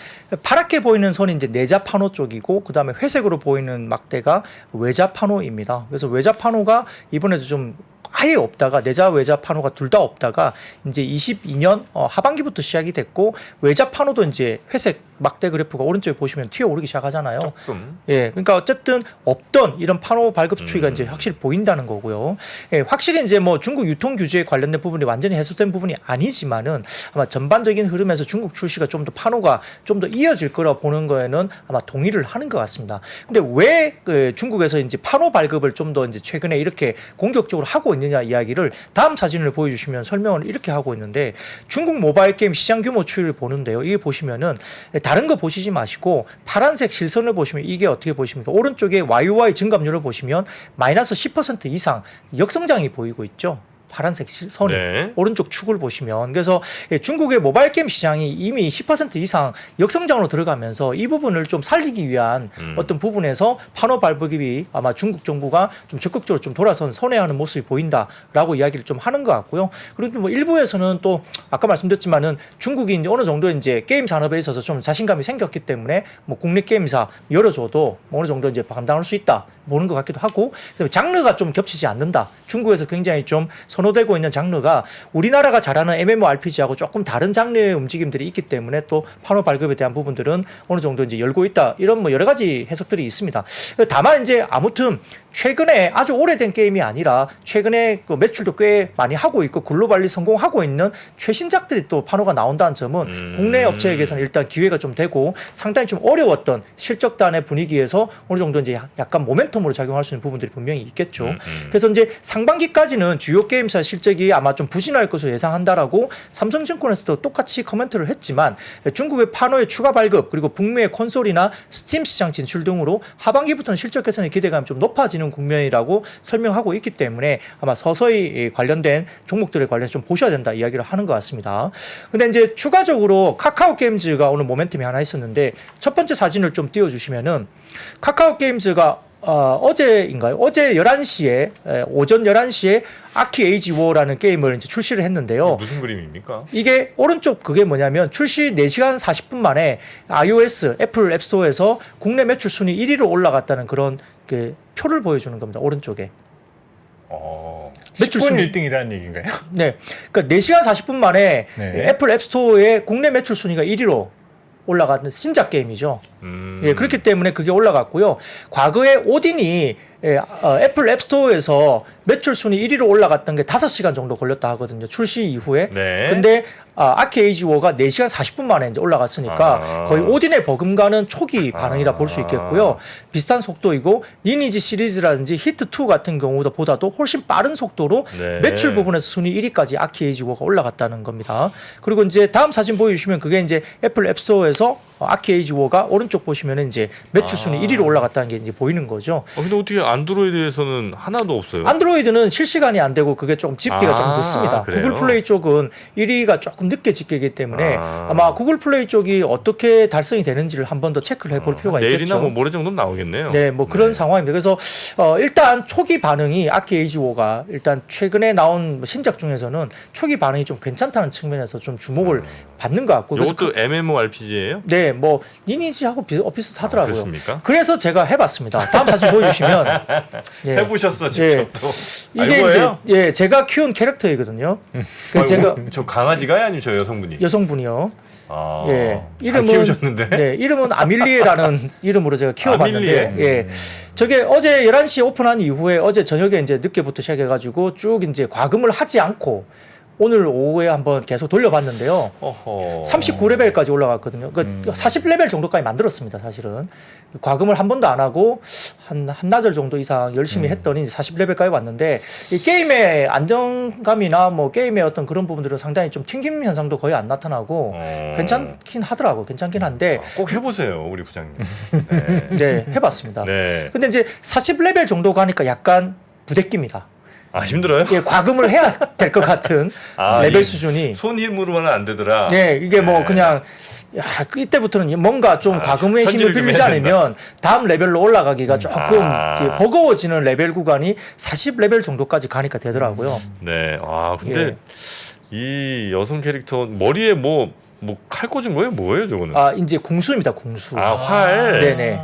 파랗게 보이는 선이 이제 내자 판호 쪽이고 그 다음에 회색으로 보이는 막대가 외자 판호입니다. 그래서 외자 판호가 이번에도 좀 아예 없다가 내자 외자 판호가 둘 다 없다가 이제 22년 하반기부터 시작이 됐고 외자 판호도 이제 회색 막대 그래프가 오른쪽에 보시면 튀어오르기 시작하잖아요. 조금 예, 그러니까 어쨌든 없던 이런 판호 발급 추이가 이제 확실히 보인다는 거고요. 예, 확실히 이제 뭐 중국 유통 규제에 관련된 부분이 완전히 해소된 부분이 아니지만은 아마 전반적인 흐름에서 중국 출시가 좀 더 판호가 좀 더 이어질 거라 보는 거에는 아마 동의를 하는 것 같습니다. 근데 왜 중국에서 이제 판호 발급을 좀 더 이제 최근에 이렇게 공격적으로 하고 있느냐 이야기를 다음 사진을 보여주시면 설명을 이렇게 하고 있는데 중국 모바일 게임 시장 규모 추이를 보는데요. 이게 보시면은 다른 거 보시지 마시고 파란색 실선을 보시면 이게 어떻게 보십니까? 오른쪽에 YOY 증감률을 보시면 마이너스 10% 이상 역성장이 보이고 있죠. 파란색 선이 네. 오른쪽 축을 보시면 그래서 중국의 모바일 게임 시장이 이미 10% 이상 역성장으로 들어가면서 이 부분을 좀 살리기 위한 어떤 부분에서 판호 발급이 아마 중국 정부가 좀 적극적으로 좀 돌아선 선회하는 모습이 보인다라고 이야기를 좀 하는 것 같고요. 그리고 뭐 일부에서는 또 아까 말씀드렸지만은 중국이 이제 어느 정도 이제 게임 산업에 있어서 좀 자신감이 생겼기 때문에 뭐 국내 게임사 열어줘도 뭐 어느 정도 이제 감당할 수 있다 보는 것 같기도 하고 장르가 좀 겹치지 않는다. 중국에서 굉장히 좀 선호되고 있는 장르가 우리나라가 잘하는 MMORPG하고 조금 다른 장르의 움직임들이 있기 때문에 또 판호 발급에 대한 부분들은 어느 정도 이제 열고 있다. 이런 뭐 여러 가지 해석들이 있습니다. 다만 이제 아무튼 최근에 아주 오래된 게임이 아니라 최근에 그 매출도 꽤 많이 하고 있고 글로벌리 성공하고 있는 최신작들이 또 판호가 나온다는 점은 국내 업체에게서는 일단 기회가 좀 되고 상당히 좀 어려웠던 실적단의 분위기에서 어느 정도 이제 약간 모멘텀으로 작용할 수 있는 부분들이 분명히 있겠죠. 그래서 이제 상반기까지는 주요 게임사 실적이 아마 좀 부진할 것으로 예상한다라고 삼성증권에서도 똑같이 코멘트를 했지만 중국의 판호의 추가 발급 그리고 북미의 콘솔이나 스팀 시장 진출 등으로 하반기부터는 실적 개선의 기대감이 좀 높아지는 국면이라고 설명하고 있기 때문에 아마 서서히 관련된 종목들에 관해서 좀 보셔야 된다 이야기를 하는 것 같습니다. 근데 이제 추가적으로 카카오 게임즈가 오늘 모멘텀이 하나 있었는데 첫 번째 사진을 좀 띄워주시면은 카카오 게임즈가 어제인가요? 어제 11시에 오전 11시에 아키 에이지 워라는 게임을 이제 출시를 했는데요. 무슨 그림입니까? 이게 오른쪽 그게 뭐냐면 출시 4시간 40분 만에 iOS 애플 앱스토어에서 국내 매출 순위 1위로 올라갔다는 그런 그 표를 보여주는 겁니다. 오른쪽에. 매출 10분 순위 1등이라는 얘기인가요? 네. 그러니까 4시간 40분 만에 네. 애플 앱스토어의 국내 매출 순위가 1위로 올라가는 신작 게임이죠. 예, 그렇기 때문에 그게 올라갔고요. 과거에 오딘이 애플 앱스토어에서 매출 순위 1위로 올라갔던 게 5시간 정도 걸렸다 하거든요. 출시 이후에. 네. 근데 아키 에이지 워가 4시간 40분 만에 이제 올라갔으니까 거의 오딘에 버금가는 초기 반응이라 볼 수 있겠고요. 비슷한 속도이고 리니지 시리즈라든지 히트2 같은 경우도 보다도 훨씬 빠른 속도로 네. 매출 부분에서 순위 1위까지 아키 에이지 워가 올라갔다는 겁니다. 그리고 이제 다음 사진 보여주시면 그게 이제 애플 앱스토어에서 아키 에이지 워가 오른쪽 보시면은 이제 매출 순위 1위로 올라갔다는 게 이제 보이는 거죠. 근데 어떻게 안드로이드에서는 하나도 없어요? 안드로이드는 실시간이 안 되고 그게 좀 집계가 좀 늦습니다. 그래요? 구글 플레이 쪽은 1위가 조금 늦게 집계이기 때문에 아마 구글 플레이 쪽이 어떻게 달성이 되는지를 한 번 더 체크를 해볼 필요가 있겠죠. 내일이나 뭐 모레 정도는 나오겠네요. 네, 뭐 그런 상황입니다. 그래서 일단 초기 반응이 아키 에이지 워가 일단 최근에 나온 신작 중에서는 초기 반응이 좀 괜찮다는 측면에서 좀 주목을 받는 것 같고. 그래서 이것도 MMORPG예요? 네, 뭐 리니지하고 비슷하더라고요. 그렇습니까? 그래서 제가 해봤습니다. 다음 사진 보여주시면 예. 해보셨어 직접 예. 또. 이게 이거예요? 이제 제가 키운 캐릭터이거든요. 그래서 제가 저 강아지가요, 아니면 저 여성분이? 여성분이요. 예, 잘 키우셨는데. 네, 이름은 아밀리에라는 이름으로 제가 키워봤는데, 아밀리에? 예, 저게 어제 11시에 오픈한 이후에 어제 저녁에 이제 늦게부터 시작해가지고 쭉 이제 과금을 하지 않고 오늘 오후에 한번 계속 돌려봤는데요. 어허. 39레벨까지 올라갔거든요. 그 40레벨 정도까지 만들었습니다, 사실은. 과금을 한 번도 안 하고 한나절 정도 이상 열심히 했더니 40레벨까지 왔는데 이 게임의 안정감이나 뭐 게임의 어떤 그런 부분들은 상당히 좀 튕김 현상도 거의 안 나타나고 괜찮긴 하더라고요. 괜찮긴 한데 꼭 해보세요, 우리 부장님. 네. 네, 해봤습니다. 네. 근데 이제 40레벨 정도 가니까 약간 부대끼입니다. 힘들어요? 예, 과금을 해야 될 것 같은 레벨 수준이. 손 힘으로만은 안 되더라. 네, 이게 뭐 그냥 이때부터는 뭔가 좀 과금의 힘을 현질을 좀 빌리지 해야 않으면 다음 레벨로 올라가기가 조금 이제 버거워지는 레벨 구간이 40레벨 정도까지 가니까 되더라고요. 네. 근데 이 여성 캐릭터 머리에 뭐 칼 꽂은 거예요? 뭐예요, 저거는? 이제 궁수입니다, 궁수. 활. 네네. 네.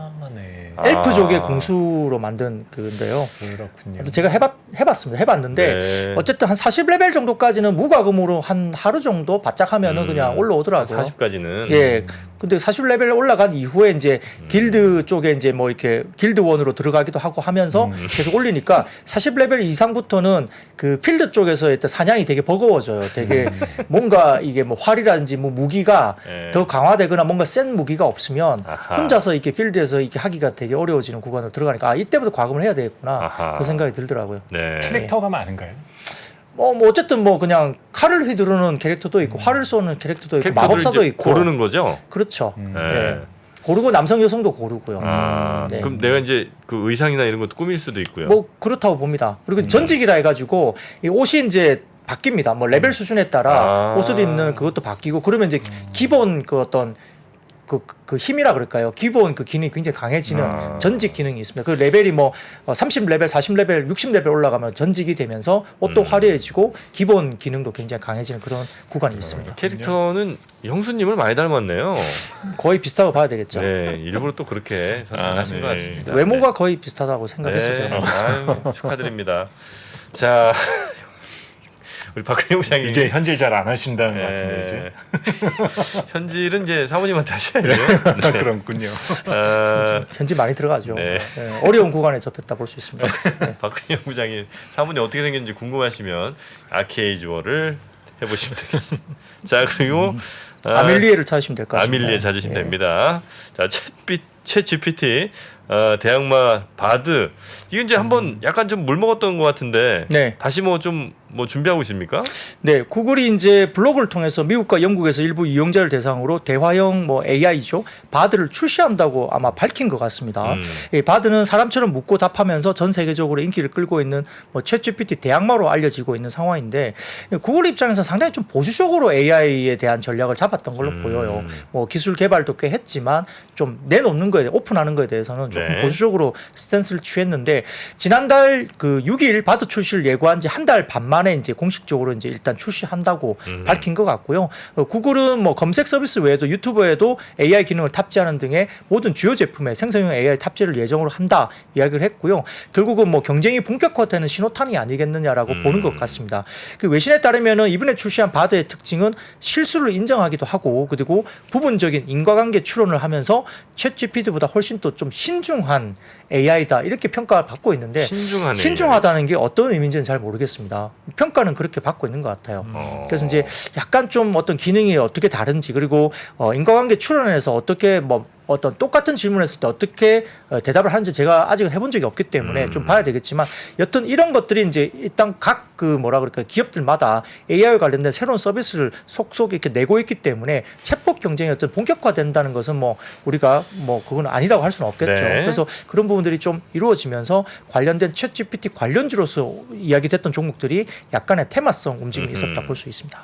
엘프족의 궁수로 만든 그건데요. 그렇군요. 제가 해봤습니다. 해봤는데 네. 어쨌든 한 40레벨 정도까지는 무과금으로 한 하루 정도 바짝 하면은 그냥 올라오더라고요. 40까지는. 예. 근데 40레벨 올라간 이후에 이제 길드 쪽에 이제 뭐 이렇게 길드원으로 들어가기도 하고 하면서 계속 올리니까 40레벨 이상부터는 그 필드 쪽에서 일단 사냥이 되게 버거워져요. 되게 뭔가 이게 뭐 활이라든지 뭐 무기가 더 강화되거나 뭔가 센 무기가 없으면 혼자서 이렇게 필드에서 이렇게 하기가 되게 어려워지는 구간으로 들어가니까 이때부터 과금을 해야 되겠구나. 그 생각이 들더라고요. 네. 캐릭터가 많은가요? 뭐 어쨌든 뭐 그냥 칼을 휘두르는 캐릭터도 있고 활을 쏘는 캐릭터도 있고 마법사도 있고 고르는 거죠? 그렇죠. 네. 네. 고르고 남성 여성도 고르고요. 네. 그럼 내가 이제 그 의상이나 이런 것도 꾸밀 수도 있고요. 뭐 그렇다고 봅니다. 그리고 전직이라 해가지고 이 옷이 이제 바뀝니다. 뭐 레벨 수준에 따라 옷을 입는 그것도 바뀌고 그러면 이제 기본 그 어떤 그 힘이라 그럴까요? 기본 그 기능이 굉장히 강해지는 전직 기능이 있습니다. 그 레벨이 뭐 30레벨, 40레벨, 60레벨 올라가면 전직이 되면서 옷도 화려해지고 기본 기능도 굉장히 강해지는 그런 구간이 있습니다. 캐릭터는 형수님을 많이 닮았네요. 거의 비슷하고 봐야 되겠죠. 네, 일부러 또 그렇게 선택하신 것 같습니다. 외모가 거의 비슷하다고 생각했어요. 네. 아유, 축하드립니다. 자, 우리 박근혜 부장님 이제 현질 잘 안 하신다는 것 같은데 이제. 현질은 이제 사모님한테 하셔야죠. 네. 그렇군요. 현지 많이 들어가죠. 네. 네, 어려운 구간에 접했다 볼 수 있습니다. 네. 박근혜 부장님 사모님 어떻게 생겼는지 궁금하시면 아케이즈워를 해보시면 되겠습니다. 자, 그리고 아밀리에를 찾으시면 될 것 같습니다. 아밀리에 찾으시면 됩니다. 자, 챗 GPT, 대항마 바드. 이게 이제 한번 약간 좀 물 먹었던 것 같은데 네. 다시 뭐 좀 준비하고 있습니까? 네, 구글이 이제 블로그를 통해서 미국과 영국에서 일부 이용자를 대상으로 대화형 뭐 AI죠 바드를 출시한다고 아마 밝힌 것 같습니다. 이 바드는 사람처럼 묻고 답하면서 전 세계적으로 인기를 끌고 있는 뭐 챗GPT 대항마로 알려지고 있는 상황인데 구글 입장에서 상당히 좀 보수적으로 AI에 대한 전략을 잡았던 걸로 보여요. 뭐 기술 개발도 꽤 했지만 좀 내놓는 거에 오픈하는 거에 대해서는 조금 보수적으로 스탠스를 취했는데 지난달 그 6일 바드 출시를 예고한 지 한 달 반 만에 이제 공식적으로 이제 일단 출시한다고 밝힌 것 같고요. 구글은 뭐 검색 서비스 외에도 유튜브에도 AI 기능을 탑재하는 등의 모든 주요 제품에 생성형 AI 탑재를 예정으로 한다 이야기를 했고요. 결국은 뭐 경쟁이 본격화되는 신호탄이 아니겠느냐라고 보는 것 같습니다. 그 외신에 따르면은 이번에 출시한 바드의 특징은 실수를 인정하기도 하고 그리고 부분적인 인과관계 추론을 하면서 챗 GPT보다 훨씬 또 좀 신중한 AI다 이렇게 평가를 받고 있는데 신중하네. 신중하다는 게 어떤 의미인지는 잘 모르겠습니다. 평가는 그렇게 받고 있는 것 같아요. 그래서 어. 이제 약간 좀 어떤 기능이 어떻게 다른지 그리고 인과관계 추론에서 어떻게 뭐 어떤 똑같은 질문했을 때 어떻게 대답을 하는지 제가 아직 해본 적이 없기 때문에 좀 봐야 되겠지만 여튼 이런 것들이 이제 일단 각 그 뭐라 그럴까 기업들마다 AI 관련된 새로운 서비스를 속속 이렇게 내고 있기 때문에 챗봇 경쟁이 어떤 본격화된다는 것은 뭐 우리가 뭐 그건 아니라고 할 수는 없겠죠. 네. 그래서 그런 부분들이 좀 이루어지면서 관련된 챗GPT 관련주로서 이야기됐던 종목들이 약간의 테마성 움직임이 있었다 볼 수 있습니다.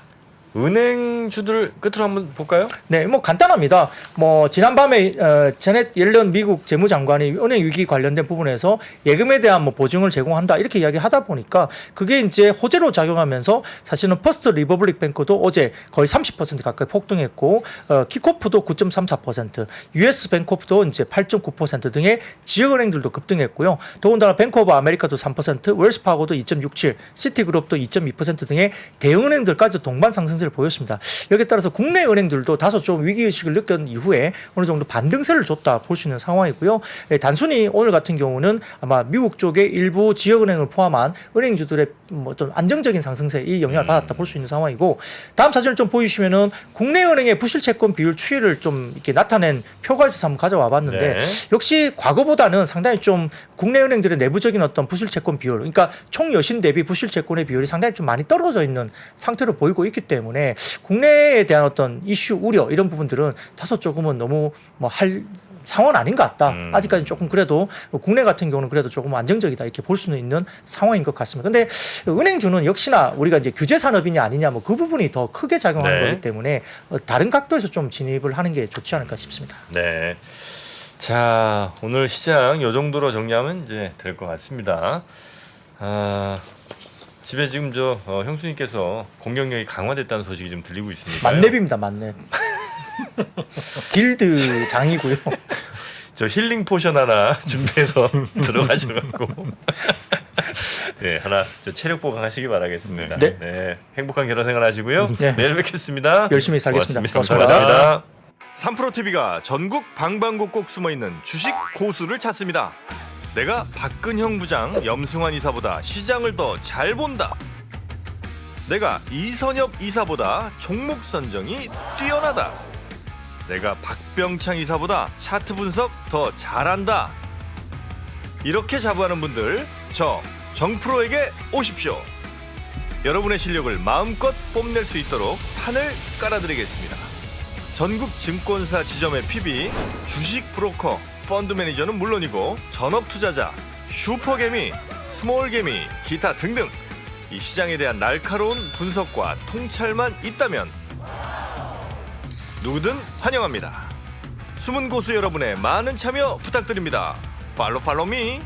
은행주들 끝으로 한번 볼까요? 네, 뭐 간단합니다. 뭐 지난밤에 제넷 옐런 미국 재무장관이 은행 위기 관련된 부분에서 예금에 대한 뭐 보증을 제공한다 이렇게 이야기하다 보니까 그게 이제 호재로 작용하면서 사실은 퍼스트 리퍼블릭 뱅크도 어제 거의 30% 가까이 폭등했고 킥오프도 9.34%, US 뱅크오프도 이제 8.9% 등의 지역은행들도 급등했고요. 더군다나 뱅크 오브 아메리카도 3%, 웰스파고도 2.67, 시티그룹도 2.2% 등의 대응은행들까지 동반 상승세를 보였습니다. 여기에 따라서 국내 은행들도 다소 좀 위기의식을 느꼈 이후에 어느 정도 반등세를 줬다 볼 수 있는 상황이고요. 단순히 오늘 같은 경우는 아마 미국 쪽의 일부 지역은행을 포함한 은행주들의 뭐 좀 안정적인 상승세 이 영향을 받았다 볼 수 있는 상황이고 다음 사진을 좀 보여주시면은 국내 은행의 부실채권 비율 추이를 좀 이렇게 나타낸 표가 있어서 한번 가져와 봤는데 네. 역시 과거보다는 상당히 좀 국내 은행들의 내부적인 어떤 부실채권 비율 그러니까 총 여신 대비 부실채권의 비율이 상당히 좀 많이 떨어져 있는 상태로 보이고 있기 때문에 국내에 대한 어떤 이슈 우려 이런 부분들은 다소 조금은 너무 뭐 할 상황은 아닌 것 같다. 아직까지 조금 그래도 국내 같은 경우는 그래도 조금 안정적이다 이렇게 볼 수는 있는 상황인 것 같습니다. 근데 은행주는 역시나 우리가 이제 규제 산업이냐 아니냐 뭐 그 부분이 더 크게 작용하는 네. 거기 때문에 다른 각도에서 좀 진입을 하는 게 좋지 않을까 싶습니다. 네. 자, 오늘 시장 요 정도로 정리하면 이제 될 것 같습니다. 집에 지금 형수님께서 공격력이 강화됐다는 소식이 좀 들리고 있습니다. 만렙입니다, 만렙. 길드 장이고요. 저 힐링 포션 하나 준비해서 들어가셔갖고 네 하나 저 체력 보강하시기 바라겠습니다. 네. 네, 행복한 결혼 생활 하시고요. 네. 내일 뵙겠습니다. 열심히 살겠습니다. 감사합니다. 3프로 TV가 전국 방방곡곡 숨어 있는 주식 고수를 찾습니다. 내가 박근형 부장, 염승환 이사보다 시장을 더 잘 본다. 내가 이선엽 이사보다 종목 선정이 뛰어나다. 내가 박병창 이사보다 차트 분석 더 잘한다. 이렇게 자부하는 분들 저 정프로에게 오십시오. 여러분의 실력을 마음껏 뽐낼 수 있도록 판을 깔아드리겠습니다. 전국 증권사 지점의 PB, 주식 브로커, 펀드 매니저는 물론이고 전업 투자자, 슈퍼개미, 스몰개미, 기타 등등 이 시장에 대한 날카로운 분석과 통찰만 있다면 누구든 환영합니다. 숨은 고수 여러분의 많은 참여 부탁드립니다. 팔로우 미.